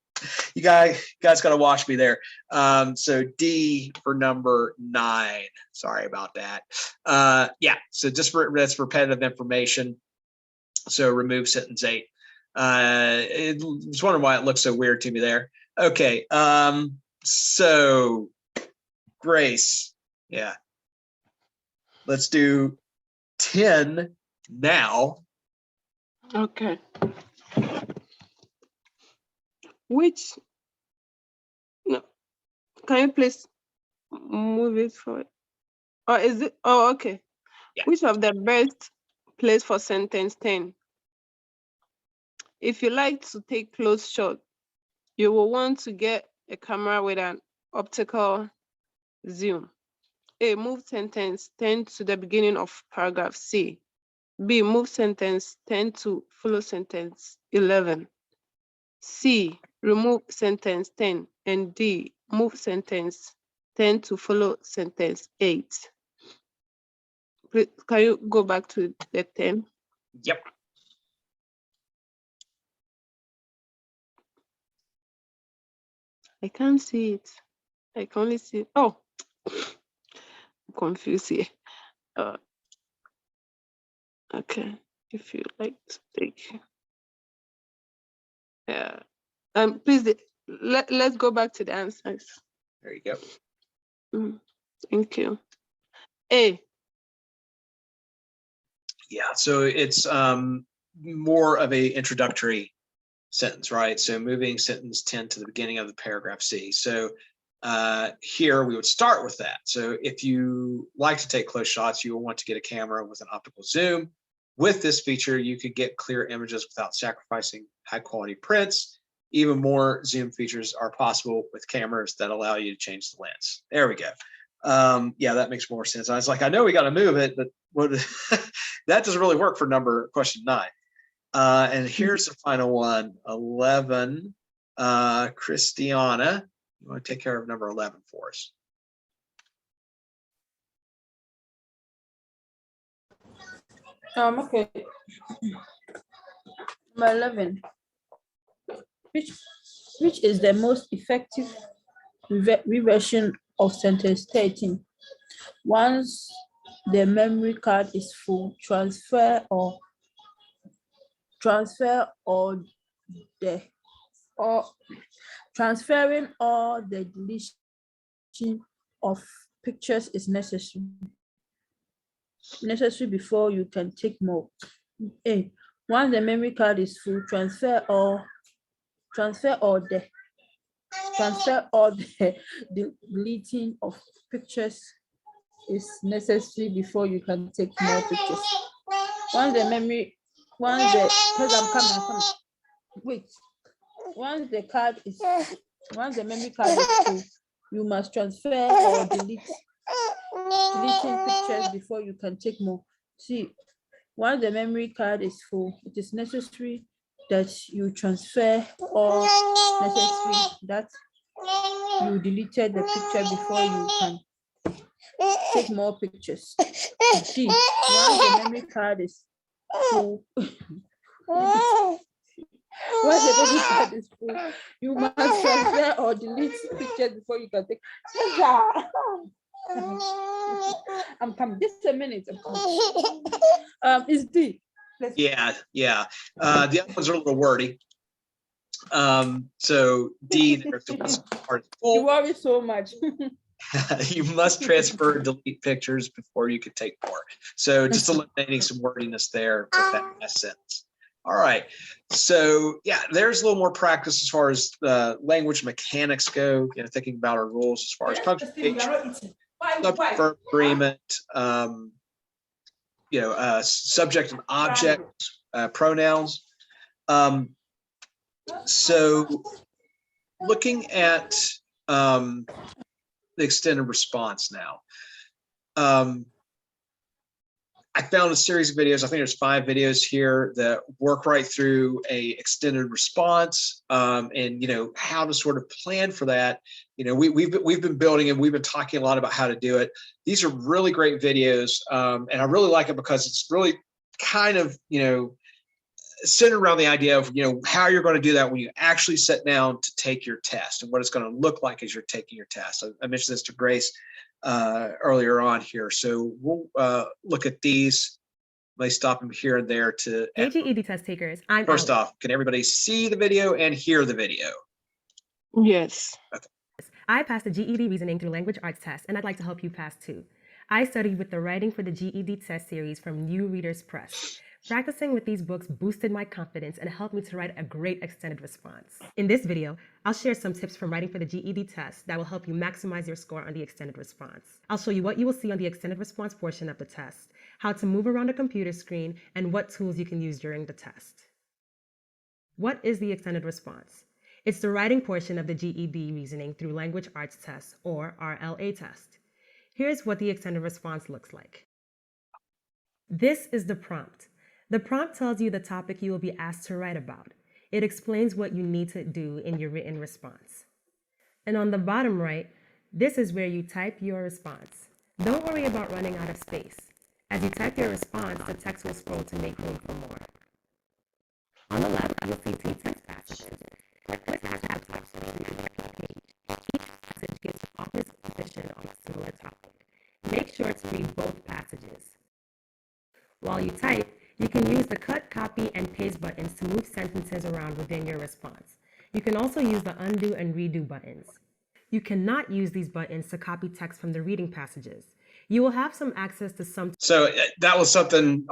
you guys got to watch me there. So D for number 9. Sorry about that. Yeah, so just that's repetitive information. So remove sentence 8. I was wondering why it looks so weird to me there. Okay, so Grace, yeah. Let's do 10 now. Okay. Which, no, can you please move it forward? Or is it, oh, okay. Yeah. Which of the best place for sentence 10? If you like to take close shot, you will want to get a camera with an optical zoom. A, move sentence 10 to the beginning of paragraph C. B, move sentence 10 to follow sentence 11. C, remove sentence 10. And D, move sentence 10 to follow sentence 8. Please, can you go back to the 10? Yep. I can't see it. I can only see, oh, I'm confused here. Okay, if you like to take, yeah. Please, let's go back to the answers. There you go. Thank you. A. Yeah, so it's more of a introductory sentence, right? So moving sentence 10 to the beginning of the paragraph C. So here we would start with that. So if you like to take close shots, you will want to get a camera with an optical zoom. With this feature, you could get clear images without sacrificing high quality prints. Even more zoom features are possible with cameras that allow you to change the lens. There we go. Yeah, that makes more sense. I was like, I know we got to move it, but what that doesn't really work for question 9. And here's the final one, 11. Christiana, you want to take care of number 11 for us? Okay. Number 11. Which is the most effective reversion of sentence 13? Once the memory card is full, transferring all the deletion of pictures is necessary before you can take more. A, once the memory card is full, transfer all the deleting of pictures is necessary before you can take more pictures. Once the memory card is full, you must transfer or deleting pictures before you can take more. See, once the memory card is full, it is necessary that you transfer or that you deleted the picture before you can take more pictures. G, once the memory card is full, you must transfer or delete pictures before you can take. I'm coming. Just a minute. I'm coming. It's D. Yeah. The other ones are a little wordy. So D, there's the part You full. worry so much. You must transfer and delete pictures before you can take more. So just eliminating some wordiness there with that last sentence. All right. So yeah, there's a little more practice as far as language mechanics go, thinking about our rules as far as punctuation, subject verb agreement, subject and object, pronouns. So looking at the extended response now. I found a series of videos. I think there's 5 videos here that work right through a extended response, and how to sort of plan for that. We've been building and we've been talking a lot about how to do it. These are really great videos, and I really like it because it's really kind of centered around the idea of how you're going to do that when you actually sit down to take your test and what it's going to look like as you're taking your test. I mentioned this to Grace earlier on here, so we'll look at these. Let me stop them here and there to. Hey, GED test takers, I'm First Alex. off, can everybody see the video and hear the video? Yes. I passed the GED Reasoning through Language Arts test, and I'd like to help you pass too. I studied with the Writing for the GED Test series from New Readers Press. Practicing with these books boosted my confidence and helped me to write a great extended response. In this video, I'll share some tips from writing for the GED test that will help you maximize your score on the extended response. I'll show you what you will see on the extended response portion of the test, how to move around a computer screen, and what tools you can use during the test. What is the extended response? It's the writing portion of the GED Reasoning through Language Arts test, or RLA test. Here's what the extended response looks like. This is the prompt. The prompt tells you the topic you will be asked to write about. It explains what you need to do in your written response. And on the bottom right, this is where you type your response. Don't worry about running out of space. As you type your response, the text will scroll to make room for more. On the left, you'll see 2 text passages. Click the tab at the top section of the page. Each passage gives the author's position on a similar topic. Make sure to read both passages. While you type, you can use the cut, copy, and paste buttons to move sentences around within your response. You can also use the undo and redo buttons. You cannot use these buttons to copy text from the reading passages. You will have some access to some. So that was something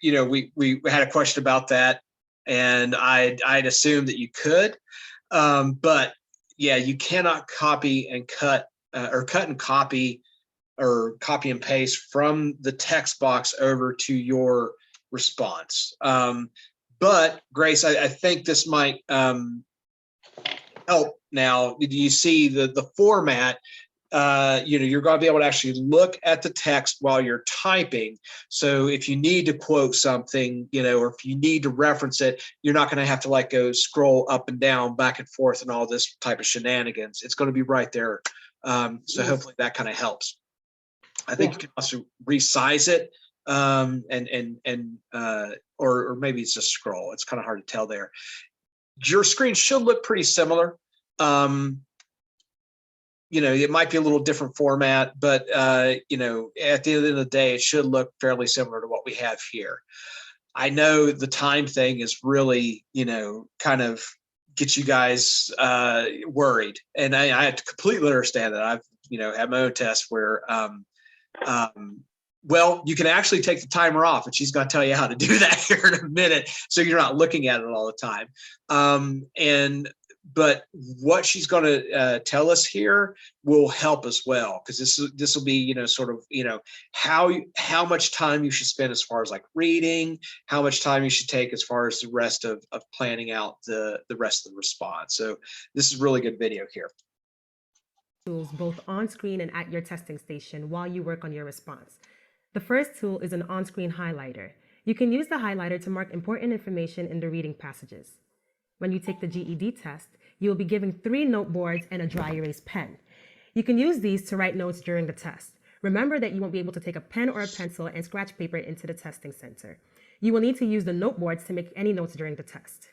we had a question about that, and I'd assumed that you could, but yeah, you cannot copy and cut or cut and copy or copy and paste from the text box over to your response. But Grace, I think this might help. Now, you see the format. You're going to be able to actually look at the text while you're typing. So if you need to quote something, or if you need to reference it, you're not going to have to go scroll up and down, back and forth, and all this type of shenanigans. It's going to be right there. So hopefully that kind of helps. I think you can also resize it, or maybe it's just scroll. It's kind of hard to tell there. Your screen should look pretty similar. It might be a little different format, but at the end of the day, it should look fairly similar to what we have here. I know the time thing is really, kind of get you guys worried, and I have to completely understand that. I've, had my own test where, well, you can actually take the timer off, and she's going to tell you how to do that here in a minute, so you're not looking at it all the time. But what she's going to tell us here will help as well, because this will be how much time you should spend as far as reading, how much time you should take as far as the rest of planning out the rest of the response. So this is a really good video here. Tools both on screen and at your testing station while you work on your response. The first tool is an on-screen highlighter. You can use the highlighter to mark important information in the reading passages. When you take the GED test, you will be given 3 note boards and a dry erase pen. You can use these to write notes during the test. Remember that you won't be able to take a pen or a pencil and scratch paper into the testing center. You will need to use the note boards to make any notes during the test.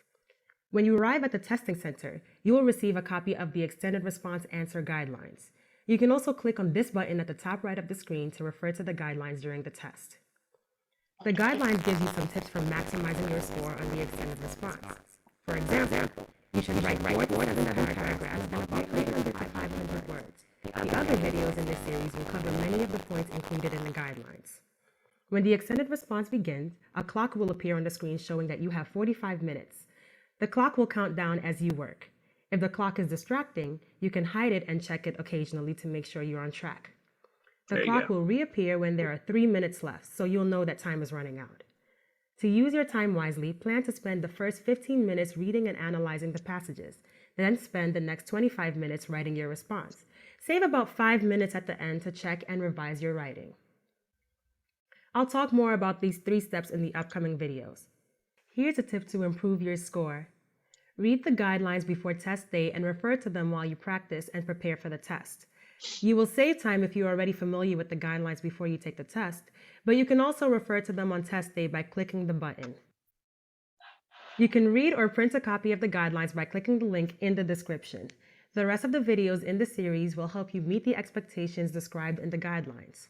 When you arrive at the testing center, you will receive a copy of the Extended Response Answer Guidelines. You can also click on this button at the top right of the screen to refer to the guidelines during the test. The guidelines give you some tips for maximizing your score on the extended response. For example, You should write 4 to 7 paragraphs and about 300 to 500 words. The other videos in this series will cover many of the points included in the guidelines. When the extended response begins, a clock will appear on the screen showing that you have 45 minutes. The clock will count down as you work. If the clock is distracting, you can hide it and check it occasionally to make sure you're on track. The clock will reappear when there are 3 minutes left, so you'll know that time is running out. To use your time wisely, plan to spend the first 15 minutes reading and analyzing the passages, then spend the next 25 minutes writing your response. Save about 5 minutes at the end to check and revise your writing. I'll talk more about these 3 steps in the upcoming videos. Here's a tip to improve your score. Read the guidelines before test day and refer to them while you practice and prepare for the test. You will save time if you are already familiar with the guidelines before you take the test, but you can also refer to them on test day by clicking the button. You can read or print a copy of the guidelines by clicking the link in the description. The rest of the videos in the series will help you meet the expectations described in the guidelines.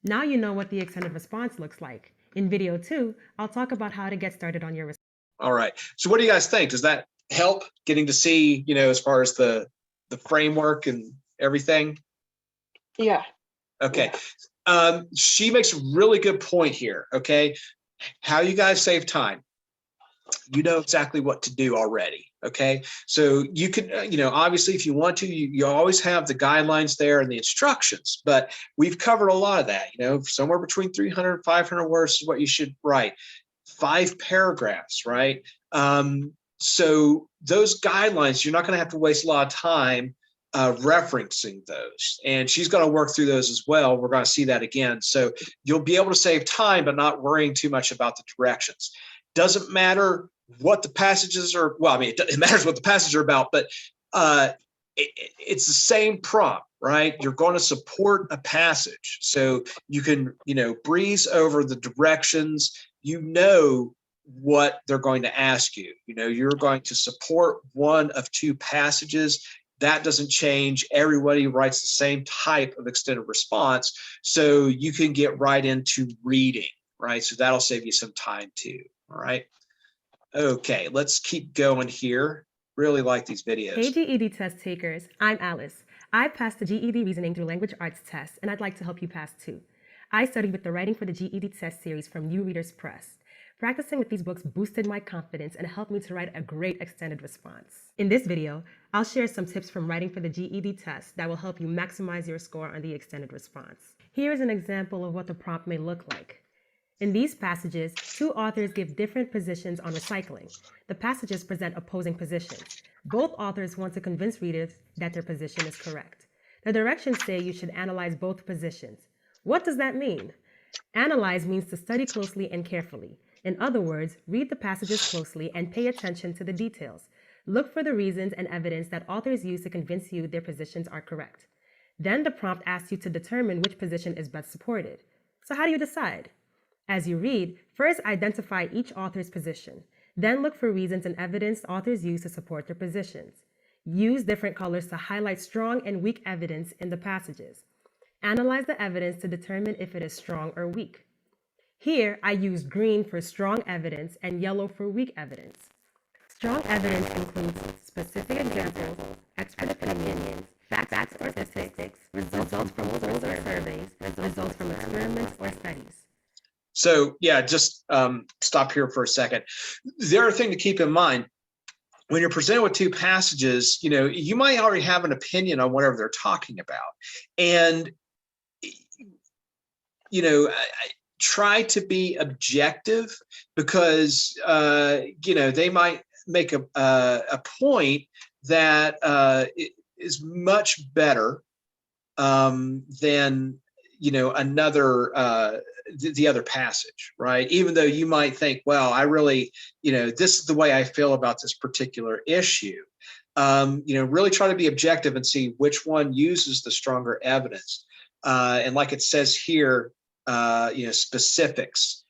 Now you know what the extended response looks like. In video 2, I'll talk about how to get started on your response. All right. So what do you guys think? Does that help getting to see, as far as the framework and everything? Yeah. Okay. She makes a really good point here. Okay. How you guys save time. You know exactly what to do already. Okay. So you can, obviously if you want to, you always have the guidelines there and the instructions, but we've covered a lot of that, somewhere between 300 and 500 words is what you should write. 5 paragraphs, right? So those guidelines, you're not going to have to waste a lot of time referencing those, and she's going to work through those as well. We're going to see that again. So you'll be able to save time, but not worrying too much about the directions. Doesn't matter what the passages are. Well, I mean, it matters what the passages are about, but it's the same prompt, right? You're going to support a passage, so you can, breeze over the directions. What they're going to ask you. You're going to support one of 2 passages. That doesn't change. Everybody writes the same type of extended response, so you can get right into reading, right? So that'll save you some time too, all right? Okay, let's keep going here. Really like these videos. Hey GED test takers, I'm Alice. I passed the GED Reasoning Through Language Arts test, and I'd like to help you pass too. I studied with the Writing for the GED Test series from New Readers Press. Practicing with these books boosted my confidence and helped me to write a great extended response. In this video, I'll share some tips from writing for the GED test that will help you maximize your score on the extended response. Here is an example of what the prompt may look like. In these passages, 2 authors give different positions on recycling. The passages present opposing positions. Both authors want to convince readers that their position is correct. The directions say you should analyze both positions. What does that mean? Analyze means to study closely and carefully. In other words, read the passages closely and pay attention to the details. Look for the reasons and evidence that authors use to convince you their positions are correct. Then the prompt asks you to determine which position is best supported. So how do you decide? As you read, first identify each author's position. Then look for reasons and evidence authors use to support their positions. Use different colors to highlight strong and weak evidence in the passages. Analyze the evidence to determine if it is strong or weak. Here, I used green for strong evidence and yellow for weak evidence. Strong evidence includes specific examples, expert opinions, facts or statistics, results from polls or surveys, results from experiments or studies. So yeah, just stop here for a second. The other thing to keep in mind, when you're presented with 2 passages, you might already have an opinion on whatever they're talking about. And, try to be objective because, they might make a point that is much better than, the other passage, right? Even though you might think, well, I really, this is the way I feel about this particular issue. Really try to be objective and see which one uses the stronger evidence. And like it says here, specifics,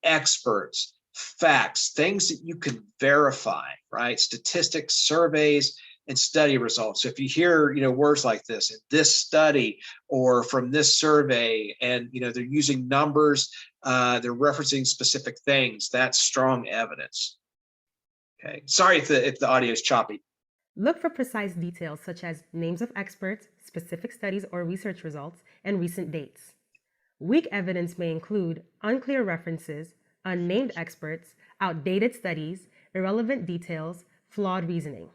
experts, facts, things that you can verify, right? Statistics, surveys, and study results. So if you hear, words like this, in this study or from this survey, and, they're using numbers, they're referencing specific things, that's strong evidence. Okay. Sorry if the audio is choppy. Look for precise details such as names of experts, specific studies or research results, and recent dates. Weak evidence may include unclear references, unnamed experts, outdated studies, irrelevant details, flawed reasoning.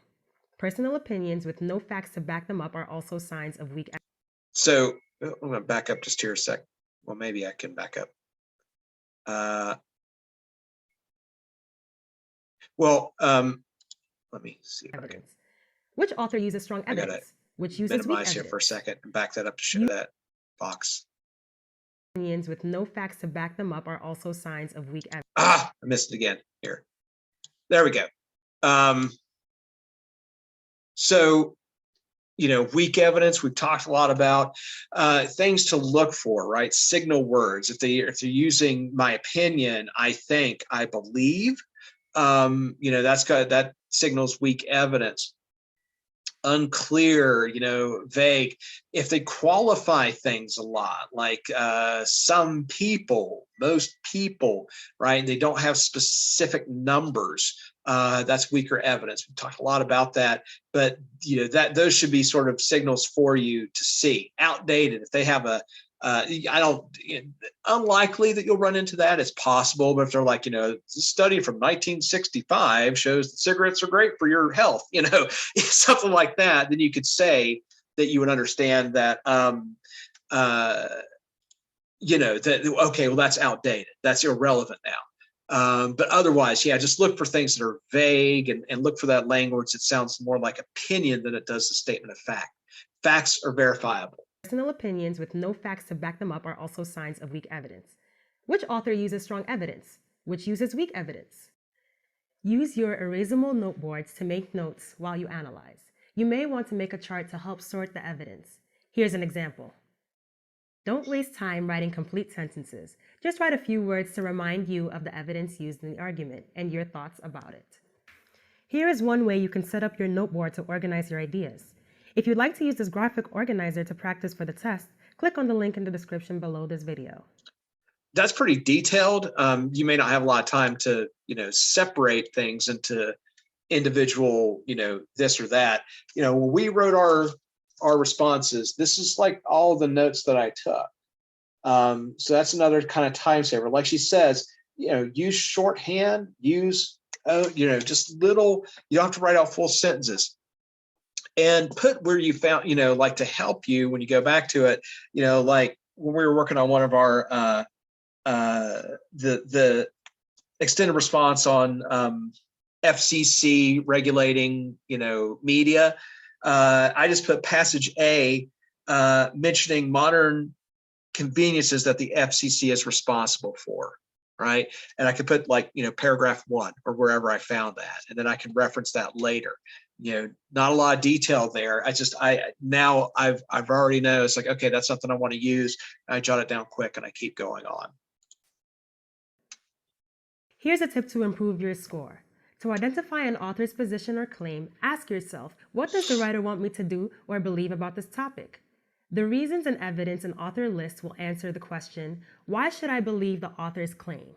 Personal opinions with no facts to back them up are also signs of weak evidence. So I'm going to back up just here a sec. Well, maybe I can back up. Let me see if I can Which author uses strong I gotta evidence? Which uses weak minimize here evidence? for a second and back that up to show that box. Opinions with no facts to back them up are also signs of weak evidence. I missed it again here. There we go. So, weak evidence, we've talked a lot about things to look for, right? Signal words. If they're using my opinion, I think, I believe, that signals weak evidence. Unclear, vague. If they qualify things a lot, like some people, most people, right? They don't have specific numbers. That's weaker evidence. We've talked a lot about that, but those should be sort of signals for you to see. Outdated. If they have unlikely that you'll run into that. It's possible, but if they're like, a study from 1965 shows that cigarettes are great for your health, something like that, then you could say that you would understand that, okay, well, that's outdated. That's irrelevant now. But otherwise, just look for things that are vague and look for that language that sounds more like opinion than it does the statement of fact. Facts are verifiable. Personal opinions with no facts to back them up are also signs of weak evidence. Which author uses strong evidence? Which uses weak evidence? Use your erasable noteboards to make notes while you analyze. You may want to make a chart to help sort the evidence. Here's an example. Don't waste time writing complete sentences. Just write a few words to remind you of the evidence used in the argument and your thoughts about it. Here is one way you can set up your noteboard to organize your ideas. If you'd like to use this graphic organizer to practice for the test, click on the link in the description below this video. That's pretty detailed. You may not have a lot of time to, separate things into individual, this or that. When we wrote our responses, this is like all the notes that I took. So that's another kind of time saver. Like she says, use shorthand, use, just little, you don't have to write out full sentences. And put where you found, like to help you when you go back to it, like when we were working on one of our, the extended response on FCC regulating, media, I just put passage A mentioning modern conveniences that the FCC is responsible for, right? And I could put like, paragraph 1 or wherever I found that, and then I can reference that later. Not a lot of detail there. Now I've already know it's like, okay, that's something I want to use. I jot it down quick and I keep going on. Here's a tip to improve your score. To identify an author's position or claim, ask yourself, what does the writer want me to do or believe about this topic? The reasons and evidence an author lists will answer the question, why should I believe the author's claim?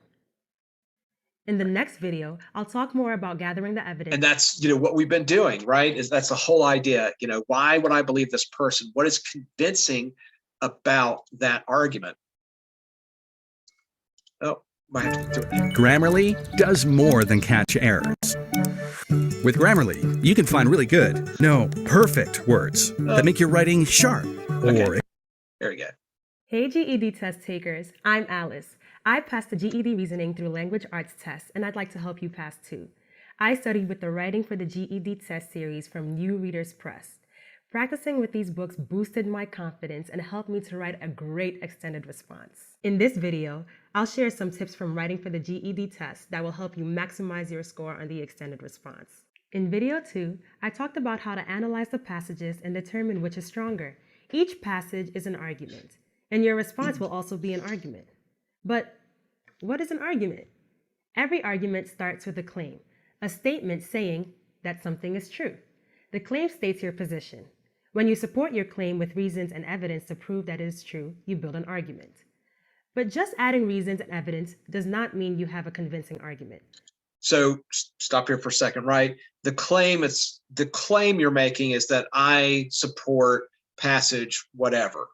In the next video, I'll talk more about gathering the evidence. And that's, what we've been doing, right? That's the whole idea. Why would I believe this person? What is convincing about that argument? Oh, might have to do it. Grammarly does more than catch errors. With Grammarly, you can find really good, perfect words that make your writing sharp or... Okay. There we go. Hey GED test takers, I'm Alice. I passed the GED reasoning through language arts test, and I'd like to help you pass too. I studied with the Writing for the GED Test series from New Readers Press. Practicing with these books boosted my confidence and helped me to write a great extended response. In this video, I'll share some tips from writing for the GED test that will help you maximize your score on the extended response. In video 2, I talked about how to analyze the passages and determine which is stronger. Each passage is an argument, and your response will also be an argument. But what is an argument? Every argument starts with a claim, a statement saying that something is true. The claim states your position. When you support your claim with reasons and evidence to prove that it is true, you build an argument. But just adding reasons and evidence does not mean you have a convincing argument. So stop here for a second, right? The claim you're making is that I support passage whatever,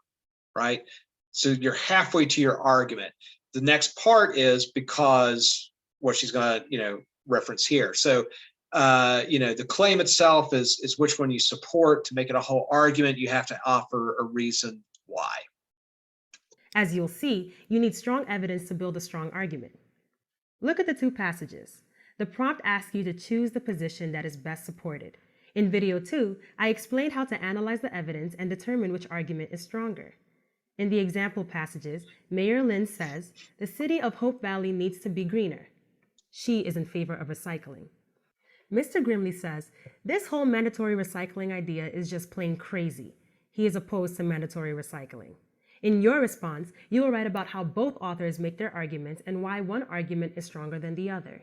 right? So you're halfway to your argument. The next part is because what she's going to, reference here. So, the claim itself is which one you support. To make it a whole argument, you have to offer a reason why. As you'll see, you need strong evidence to build a strong argument. Look at the two passages. The prompt asks you to choose the position that is best supported. In video 2, I explained how to analyze the evidence and determine which argument is stronger. In the example passages, Mayor Lynn says, the city of Hope Valley needs to be greener. She is in favor of recycling. Mr. Grimley says, this whole mandatory recycling idea is just plain crazy. He is opposed to mandatory recycling. In your response, you will write about how both authors make their arguments and why one argument is stronger than the other.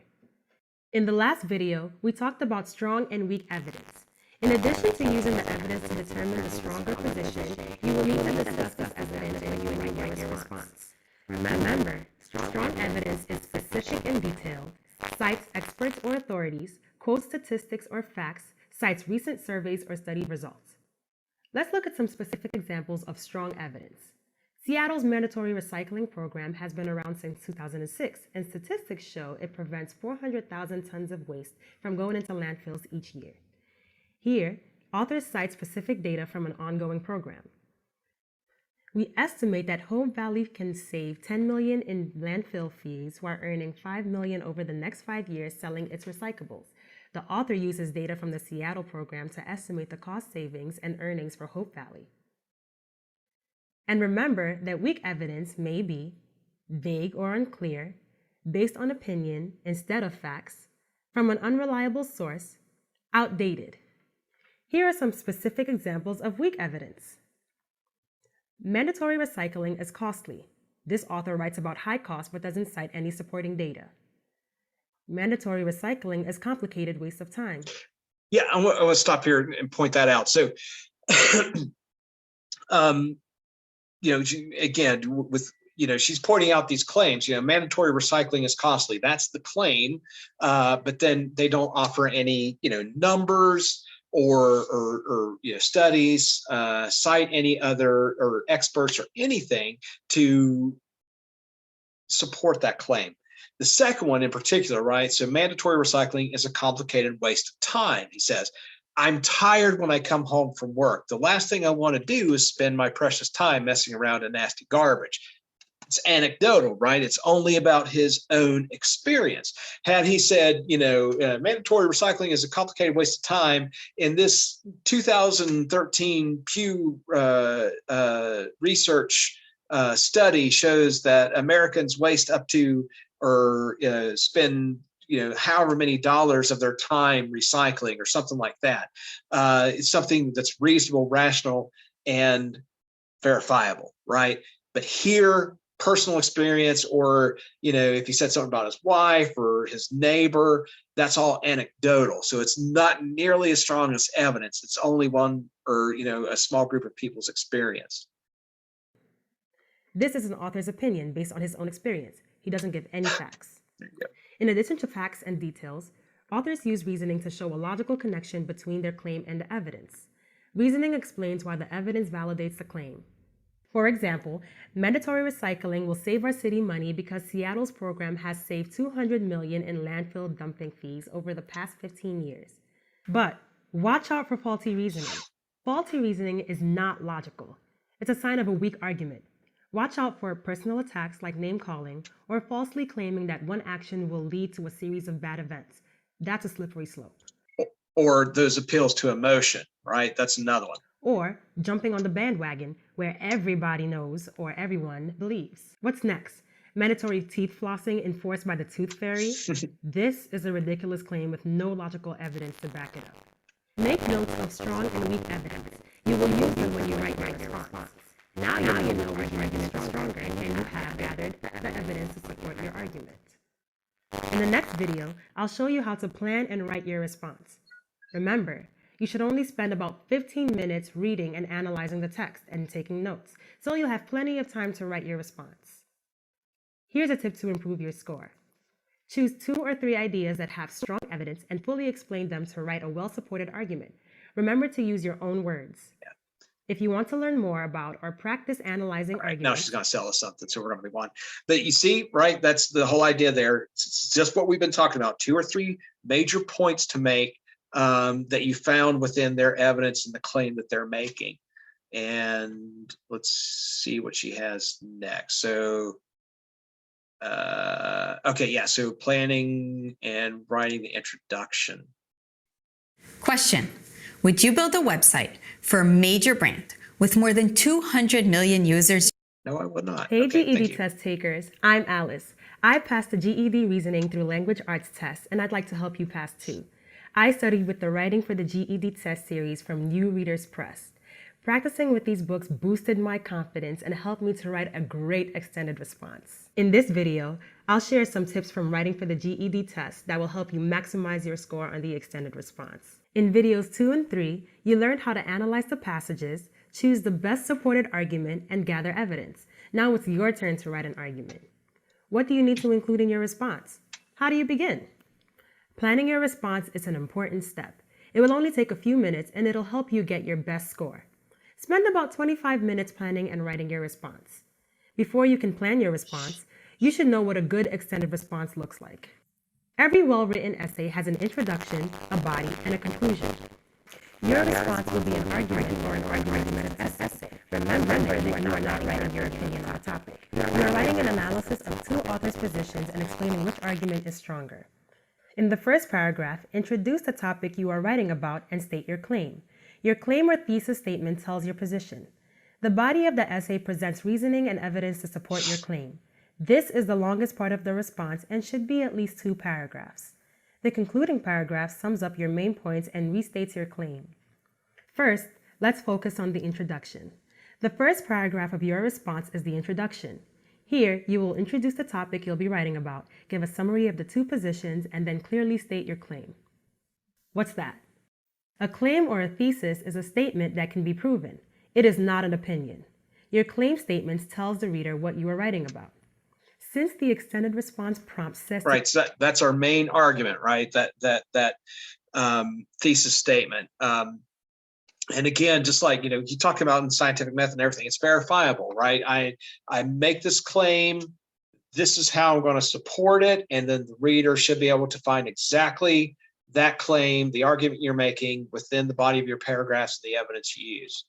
In the last video, we talked about strong and weak evidence. In addition to using the evidence to determine the stronger position, you will need to discuss this evidence when you write your response. Remember, strong evidence is specific and detailed, cites experts or authorities, quotes statistics or facts, cites recent surveys or study results. Let's look at some specific examples of strong evidence. Seattle's mandatory recycling program has been around since 2006, and statistics show it prevents 400,000 tons of waste from going into landfills each year. Here, authors cite specific data from an ongoing program. We estimate that Hope Valley can save $10 million in landfill fees while earning $5 million over the next 5 years selling its recyclables. The author uses data from the Seattle program to estimate the cost savings and earnings for Hope Valley. And remember that weak evidence may be vague or unclear, based on opinion instead of facts, from an unreliable source, outdated. Here are some specific examples of weak evidence. Mandatory recycling is costly. This author writes about high cost but doesn't cite any supporting data. Mandatory recycling is complicated waste of time. Yeah, I want to stop here and point that out. So, she's pointing out these claims. Mandatory recycling is costly. That's the claim, but then they don't offer any, numbers or studies, cite any other or experts or anything to support that claim. The second one in particular, right? So mandatory recycling is a complicated waste of time. He says, I'm tired when I come home from work. The last thing I want to do is spend my precious time messing around in nasty garbage. It's anecdotal, right? It's only about his own experience. Had he said, mandatory recycling is a complicated waste of time, in this 2013 Pew research study shows that Americans waste up to or spend however many dollars of their time recycling or something like that. It's something that's reasonable, rational, and verifiable, right? But here, personal experience, or if he said something about his wife or his neighbor, that's all anecdotal. So it's not nearly as strong as evidence. It's only one or a small group of people's experience. This is an author's opinion based on his own experience. He doesn't give any facts. In addition to facts and details, authors use reasoning to show a logical connection between their claim and the evidence. Reasoning explains why the evidence validates the claim. For example, mandatory recycling will save our city money because Seattle's program has saved $200 million in landfill dumping fees over the past 15 years. But watch out for faulty reasoning. Faulty reasoning is not logical. It's a sign of a weak argument. Watch out for personal attacks like name-calling or falsely claiming that one action will lead to a series of bad events. That's a slippery slope. Or those appeals to emotion, right? That's another one. Or jumping on the bandwagon where everybody knows or everyone believes. What's next? Mandatory teeth flossing enforced by the tooth fairy? This is a ridiculous claim with no logical evidence to back it up. Make notes of strong and weak evidence. You will use them when you write your response. Now you know which argument is stronger and you have gathered the evidence to support your argument. In the next video, I'll show you how to plan and write your response. Remember, you should only spend about 15 minutes reading and analyzing the text and taking notes, so you'll have plenty of time to write your response. Here's a tip to improve your score. Choose 2 or 3 ideas that have strong evidence and fully explain them to write a well-supported argument. Remember to use your own words. If you want to learn more about or practice analyzing All right, now arguments, she's going to sell us something, so we're going to move on. But you see, right, that's the whole idea there. It's just what we've been talking about, 2 or 3 major points to make that you found within their evidence and the claim that they're making. And let's see what she has next. So, okay, yeah, so planning and writing the introduction. Question: would you build a website for a major brand with more than 200 million users? No, I would not. Hey Okay, thank GED you. test takers, I'm Alice. I passed the GED Reasoning through Language Arts test, and I'd like to help you pass too. I studied with the Writing for the GED Test series from New Readers Press. Practicing with these books boosted my confidence and helped me to write a great extended response. In this video, I'll share some tips from writing for the GED test that will help you maximize your score on the extended response. In videos 2 and 3, you learned how to analyze the passages, choose the best supported argument, and gather evidence. Now it's your turn to write an argument. What do you need to include in your response? How do you begin? Planning your response is an important step. It will only take a few minutes and it'll help you get your best score. Spend about 25 minutes planning and writing your response. Before you can plan your response, you should know what a good extended response looks like. Every well-written essay has an introduction, a body, and a conclusion. Your response will be an argument or an argumentative essay. Remember that you are not writing your opinion on a topic. You are writing an analysis of 2 authors' positions and explaining which argument is stronger. In the first paragraph, introduce the topic you are writing about and state your claim. Your claim or thesis statement tells your position. The body of the essay presents reasoning and evidence to support your claim. This is the longest part of the response and should be at least 2 paragraphs. The concluding paragraph sums up your main points and restates your claim. First, let's focus on the introduction. The first paragraph of your response is the introduction. Here, you will introduce the topic you'll be writing about, give a summary of the 2 positions, and then clearly state your claim. What's that? A claim or a thesis is a statement that can be proven. It is not an opinion. Your claim statements tells the reader what you are writing about. Since the extended response prompt says Right, so that's our main argument, right? That thesis statement. And again, just like, you talk about in scientific method and everything, it's verifiable, right? I make this claim, this is how I'm going to support it, and then the reader should be able to find exactly that claim, the argument you're making within the body of your paragraphs and the evidence you use.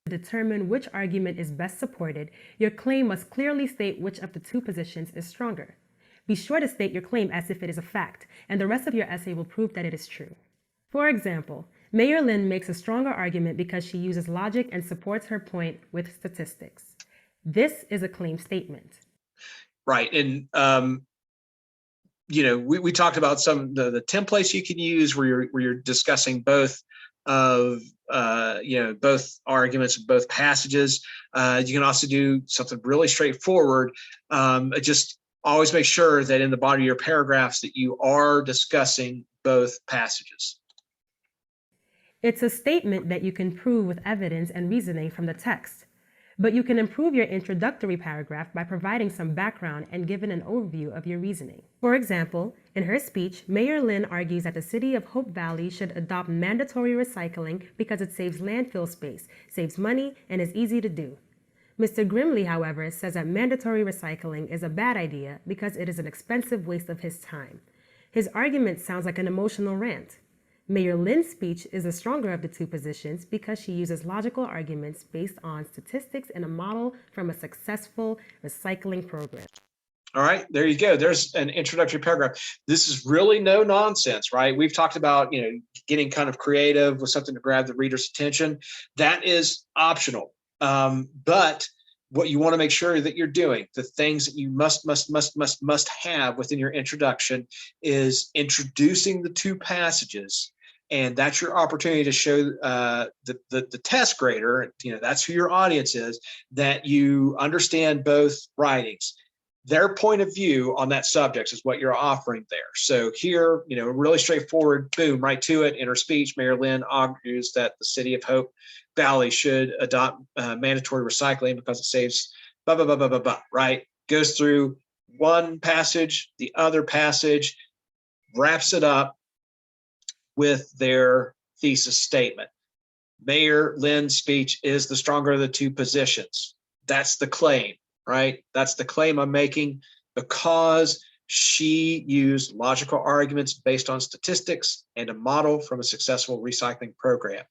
To determine which argument is best supported, your claim must clearly state which of the 2 positions is stronger. Be sure to state your claim as if it is a fact, and the rest of your essay will prove that it is true. For example, Mayor Lynn makes a stronger argument because she uses logic and supports her point with statistics. This is a claim statement. Right, and we talked about some of the templates you can use where you're discussing both of both arguments, both passages. You can also do something really straightforward. Just always make sure that in the body of your paragraphs that you are discussing both passages. It's a statement that you can prove with evidence and reasoning from the text. But you can improve your introductory paragraph by providing some background and giving an overview of your reasoning. For example, in her speech, Mayor Lynn argues that the city of Hope Valley should adopt mandatory recycling because it saves landfill space, saves money, and is easy to do. Mr. Grimley, however, says that mandatory recycling is a bad idea because it is an expensive waste of his time. His argument sounds like an emotional rant. Mayor Lynn's speech is the stronger of the 2 positions because she uses logical arguments based on statistics and a model from a successful recycling program. All right, there you go. There's an introductory paragraph. This is really no nonsense, right? We've talked about, getting kind of creative with something to grab the reader's attention. That is optional. But what you want to make sure that you're doing, the things that you must have within your introduction is introducing the 2 passages. And that's your opportunity to show the test grader, that's who your audience is, that you understand both writings. Their point of view on that subject is what you're offering there. So here, really straightforward, boom, right to it. In her speech, Mayor Lynn argues that the city of Hope Valley should adopt mandatory recycling because it saves blah, blah, blah, blah, blah, blah, right? Goes through one passage, the other passage, wraps it up with their thesis statement. Mayor Lynn's speech is the stronger of the two positions. That's the claim, right? That's the claim I'm making because she used logical arguments based on statistics and a model from a successful recycling program.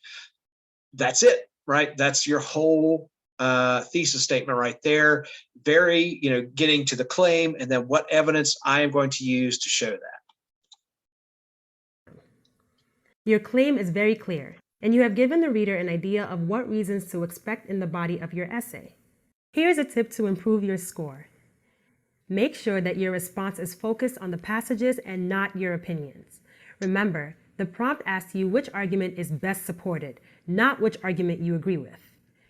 That's it, right? That's your whole thesis statement right there. Very, getting to the claim and then what evidence I am going to use to show that. Your claim is very clear, and you have given the reader an idea of what reasons to expect in the body of your essay. Here's a tip to improve your score. Make sure that your response is focused on the passages and not your opinions. Remember, the prompt asks you which argument is best supported, not which argument you agree with.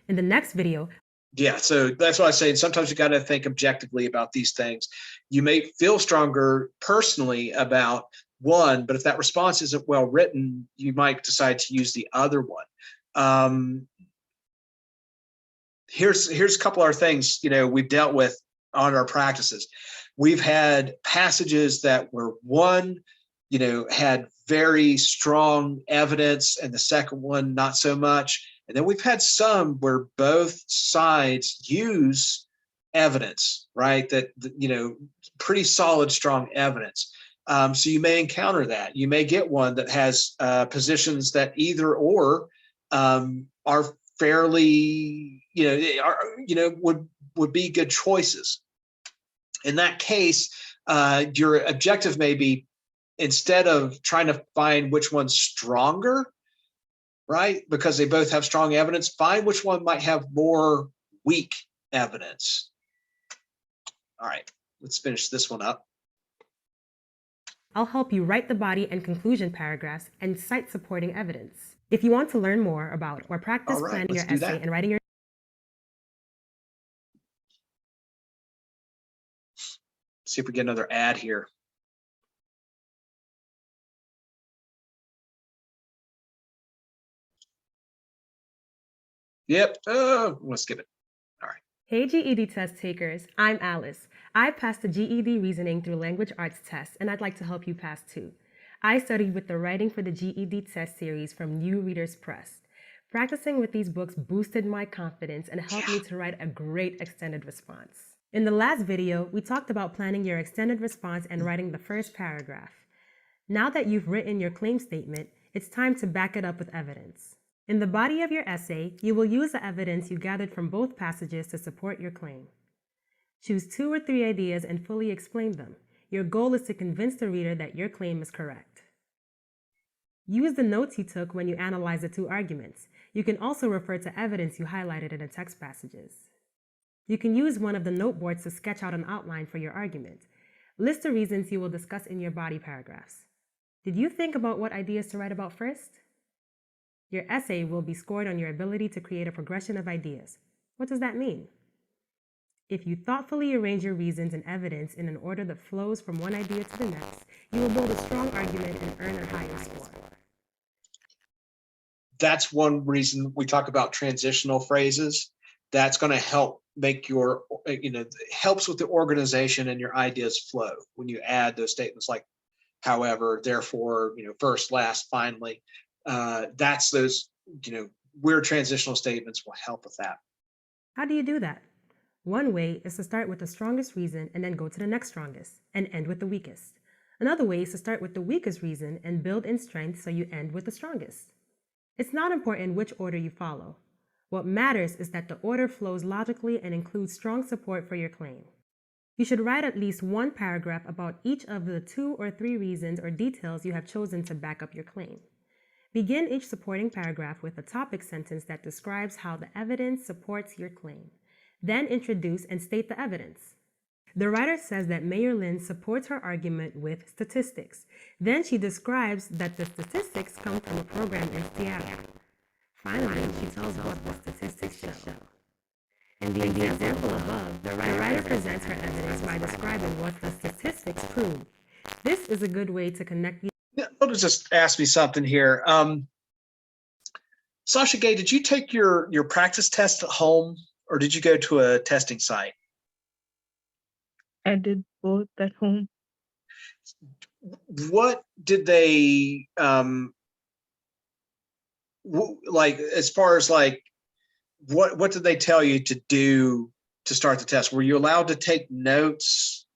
In the next video, yeah, so that's why I say sometimes you got to think objectively about these things. You may feel stronger personally about one, but if that response isn't well written, you might decide to use the other one. Here's a couple other things we've dealt with on our practices. We've had passages that were one, had very strong evidence, and the second one not so much. And then we've had some where both sides use evidence, right? That pretty solid, strong evidence. So you may encounter that. You may get one that has positions that either or are fairly, would be good choices. In that case, your objective may be, instead of trying to find which one's stronger, right? Because they both have strong evidence, find which one might have more weak evidence. All right, let's finish this one up. I'll help you write the body and conclusion paragraphs and cite supporting evidence. If you want to learn more about or practice planning your essay and writing your see if we get another ad here. Yep. We'll skip it. All right. Hey GED test takers, I'm Alice. I passed the GED Reasoning through Language Arts test, and I'd like to help you pass too. I studied with the Writing for the GED Test series from New Readers Press. Practicing with these books boosted my confidence and helped me to write a great extended response. In the last video, we talked about planning your extended response and writing the first paragraph. Now that you've written your claim statement, it's time to back it up with evidence. In the body of your essay, you will use the evidence you gathered from both passages to support your claim. Choose 2 or 3 ideas and fully explain them. Your goal is to convince the reader that your claim is correct. Use the notes you took when you analyze the 2 arguments. You can also refer to evidence you highlighted in the text passages. You can use one of the noteboards to sketch out an outline for your argument. List the reasons you will discuss in your body paragraphs. Did you think about what ideas to write about first? Your essay will be scored on your ability to create a progression of ideas. What does that mean? If you thoughtfully arrange your reasons and evidence in an order that flows from one idea to the next, you will build a strong argument and earn a higher score. That's one reason we talk about transitional phrases. That's going to help make your, helps with the organization and your ideas flow when you add those statements like however, therefore, first, last, finally. That's those, weird transitional statements will help with that. How do you do that? One way is to start with the strongest reason and then go to the next strongest and end with the weakest. Another way is to start with the weakest reason and build in strength so you end with the strongest. It's not important which order you follow. What matters is that the order flows logically and includes strong support for your claim. You should write at least 1 paragraph about each of the 2 or 3 reasons or details you have chosen to back up your claim. Begin each supporting paragraph with a topic sentence that describes how the evidence supports your claim. Then introduce and state the evidence. The writer says that Mayor Lynn supports her argument with statistics. Then she describes that the statistics come from a program in Seattle. Finally, she tells what the statistics show. In the example above, the writer presents her evidence by describing what the statistics prove. This is a good way to connect. Let just ask me something here. Sasha Gay, did you take your practice test at home or did you go to a testing site? I did both at home. What did they like as far as like what did they tell you to do to start the test? Were you allowed to take notes?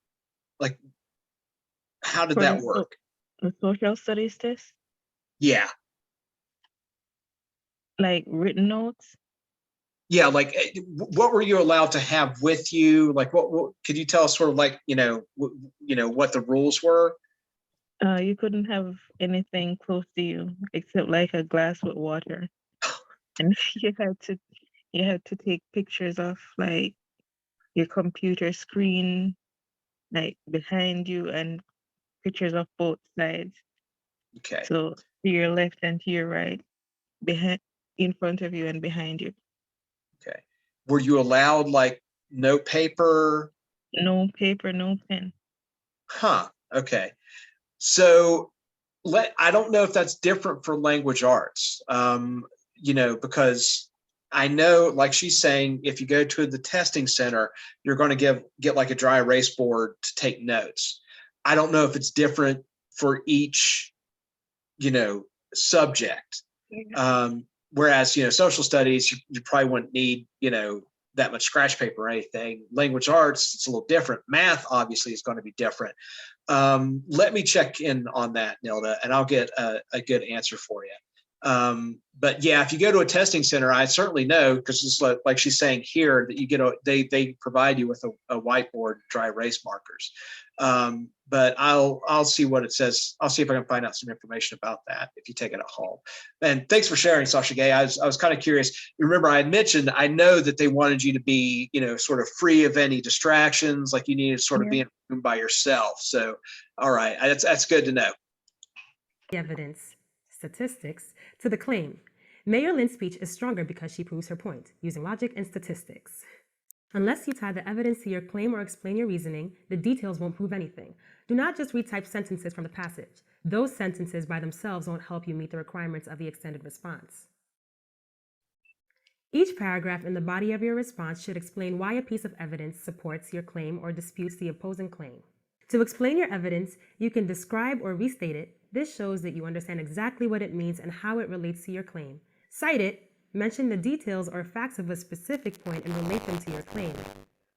Like, how did For that the work? social studies test, Yeah. like written notes. Yeah, like what were you allowed to have with you? Like what could you tell us sort of like, what the rules were? You couldn't have anything close to you except like a glass with water, and you had to take pictures of like your computer screen, like behind you, and pictures of both sides. Okay. So to your left and to your right, behind, in front of you and behind you. Okay. Were you allowed like note paper? No paper, no pen. Huh. Okay. So I don't know if that's different for language arts, because I know, like she's saying, if you go to the testing center, you're going to get like a dry erase board to take notes. I don't know if it's different for each, subject. Whereas, social studies, you probably wouldn't need, that much scratch paper or anything. Language arts, it's a little different. Math, obviously, is going to be different. Let me check in on that, Nilda, and I'll get a good answer for you. But yeah, if you go to a testing center, I certainly know, because it's like she's saying here, that you get they provide you with a whiteboard, dry erase markers. But I'll see what it says. I'll see if I can find out some information about that if you take it at home. And thanks for sharing, Sasha Gay. I was kind of curious. Remember, I had mentioned, I know that they wanted you to be, sort of free of any distractions, like you needed to sort of be in a room by yourself. So, all right, that's good to know. Evidence, statistics, to the claim. Mayor Lynn's speech is stronger because she proves her point, using logic and statistics. Unless you tie the evidence to your claim or explain your reasoning, the details won't prove anything. Do not just retype sentences from the passage. Those sentences by themselves won't help you meet the requirements of the extended response. Each paragraph in the body of your response should explain why a piece of evidence supports your claim or disputes the opposing claim. To explain your evidence, you can describe or restate it. This shows that you understand exactly what it means and how it relates to your claim. Cite it. Mention the details or facts of a specific point and relate them to your claim.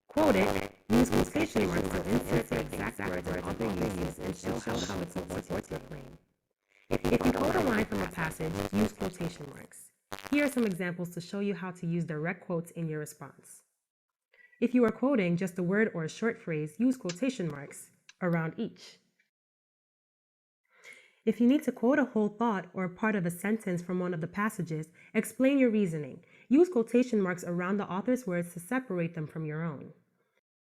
Quote it. Use quotation marks to insert the exact words or other uses and show how it supports your claim. If you quote a line from a passage, use quotation marks. Here are some examples to show you how to use direct quotes in your response. If you are quoting just a word or a short phrase, use quotation marks around each. If you need to quote a whole thought or a part of a sentence from one of the passages, explain your reasoning. Use quotation marks around the author's words to separate them from your own.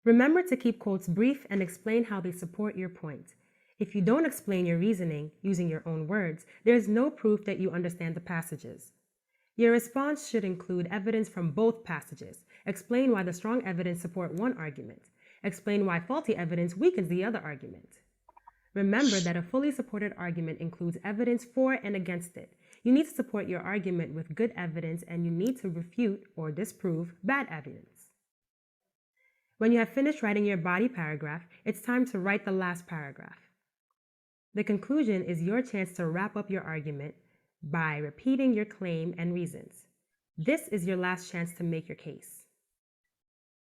Remember to keep quotes brief and explain how they support your point. If you don't explain your reasoning using your own words, there is no proof that you understand the passages. Your response should include evidence from both passages. Explain why the strong evidence support one argument. Explain why faulty evidence weakens the other argument. Remember that a fully supported argument includes evidence for and against it. You need to support your argument with good evidence, and you need to refute or disprove bad evidence. When you have finished writing your body paragraph, it's time to write the last paragraph. The conclusion is your chance to wrap up your argument by repeating your claim and reasons. This is your last chance to make your case.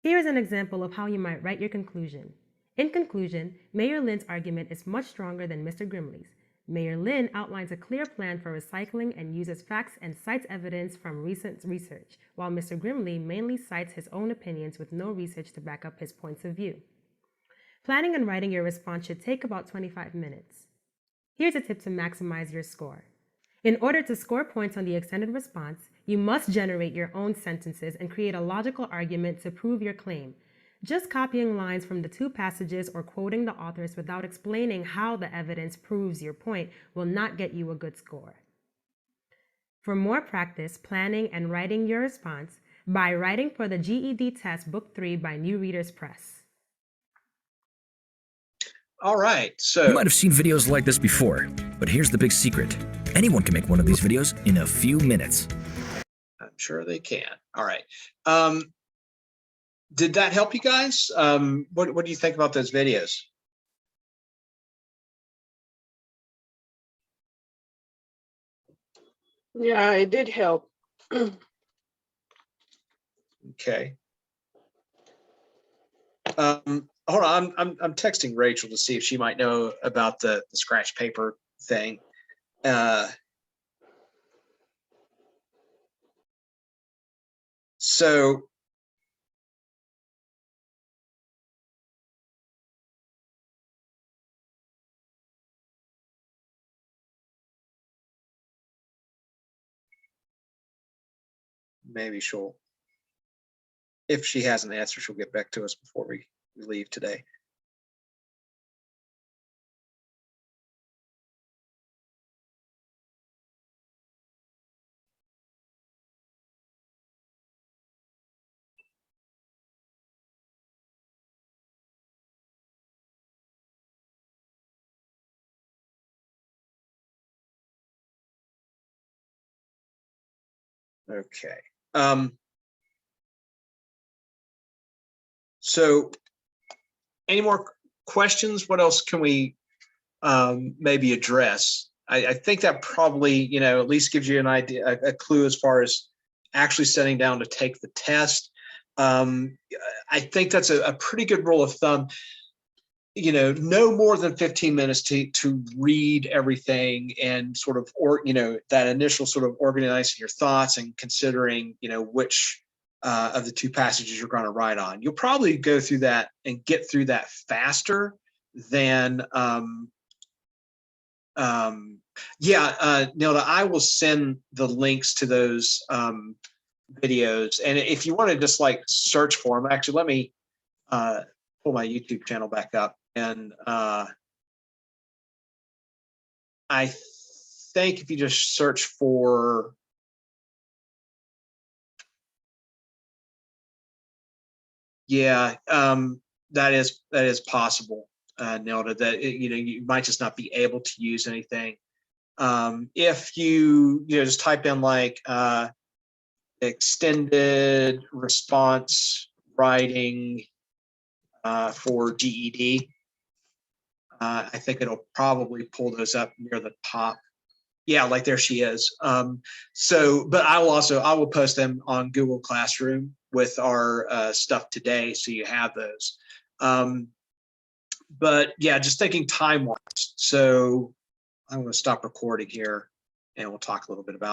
Here is an example of how you might write your conclusion. In conclusion, Mayor Lynn's argument is much stronger than Mr. Grimley's. Mayor Lynn outlines a clear plan for recycling and uses facts and cites evidence from recent research, while Mr. Grimley mainly cites his own opinions with no research to back up his points of view. Planning and writing your response should take about 25 minutes. Here's a tip to maximize your score. In order to score points on the extended response, you must generate your own sentences and create a logical argument to prove your claim. Just copying lines from the two passages or quoting the authors without explaining how the evidence proves your point will not get you a good score. For more practice planning and writing your response, by Writing for the GED Test Book 3 by New Readers Press. All right, so You might have seen videos like this before, but here's the big secret. Anyone can make one of these videos in a few minutes. I'm sure they can. All right. Did that help you guys? What do you think about those videos? Yeah, it did help. Okay. Hold on, I'm texting Rachel to see if she might know about the scratch paper thing. So maybe she'll, if she has an answer, she'll get back to us before we leave today. Okay. So any more questions? What else can we maybe address? I think that probably, you know, at least gives you an idea, a clue as far as actually sitting down to take the test. I think that's a pretty good rule of thumb. You know, no more than 15 minutes to read everything and sort of, or, you know, that initial sort of organizing your thoughts and considering, you know, which of the two passages you're going to write on. You'll probably go through that and get through that faster than, Nilda, I will send the links to those videos. And if you want to just like search for them, actually, let me pull my YouTube channel back up. And I think if you just search for, yeah, that is possible, Nelda, that you know, you might just not be able to use anything. If you just type in like extended response writing for GED, I think it'll probably pull those up near the top. Yeah, like there she is. So, but I will post them on Google Classroom with our stuff today, so you have those. But yeah, just thinking time-wise. So I'm going to stop recording here, and we'll talk a little bit about it.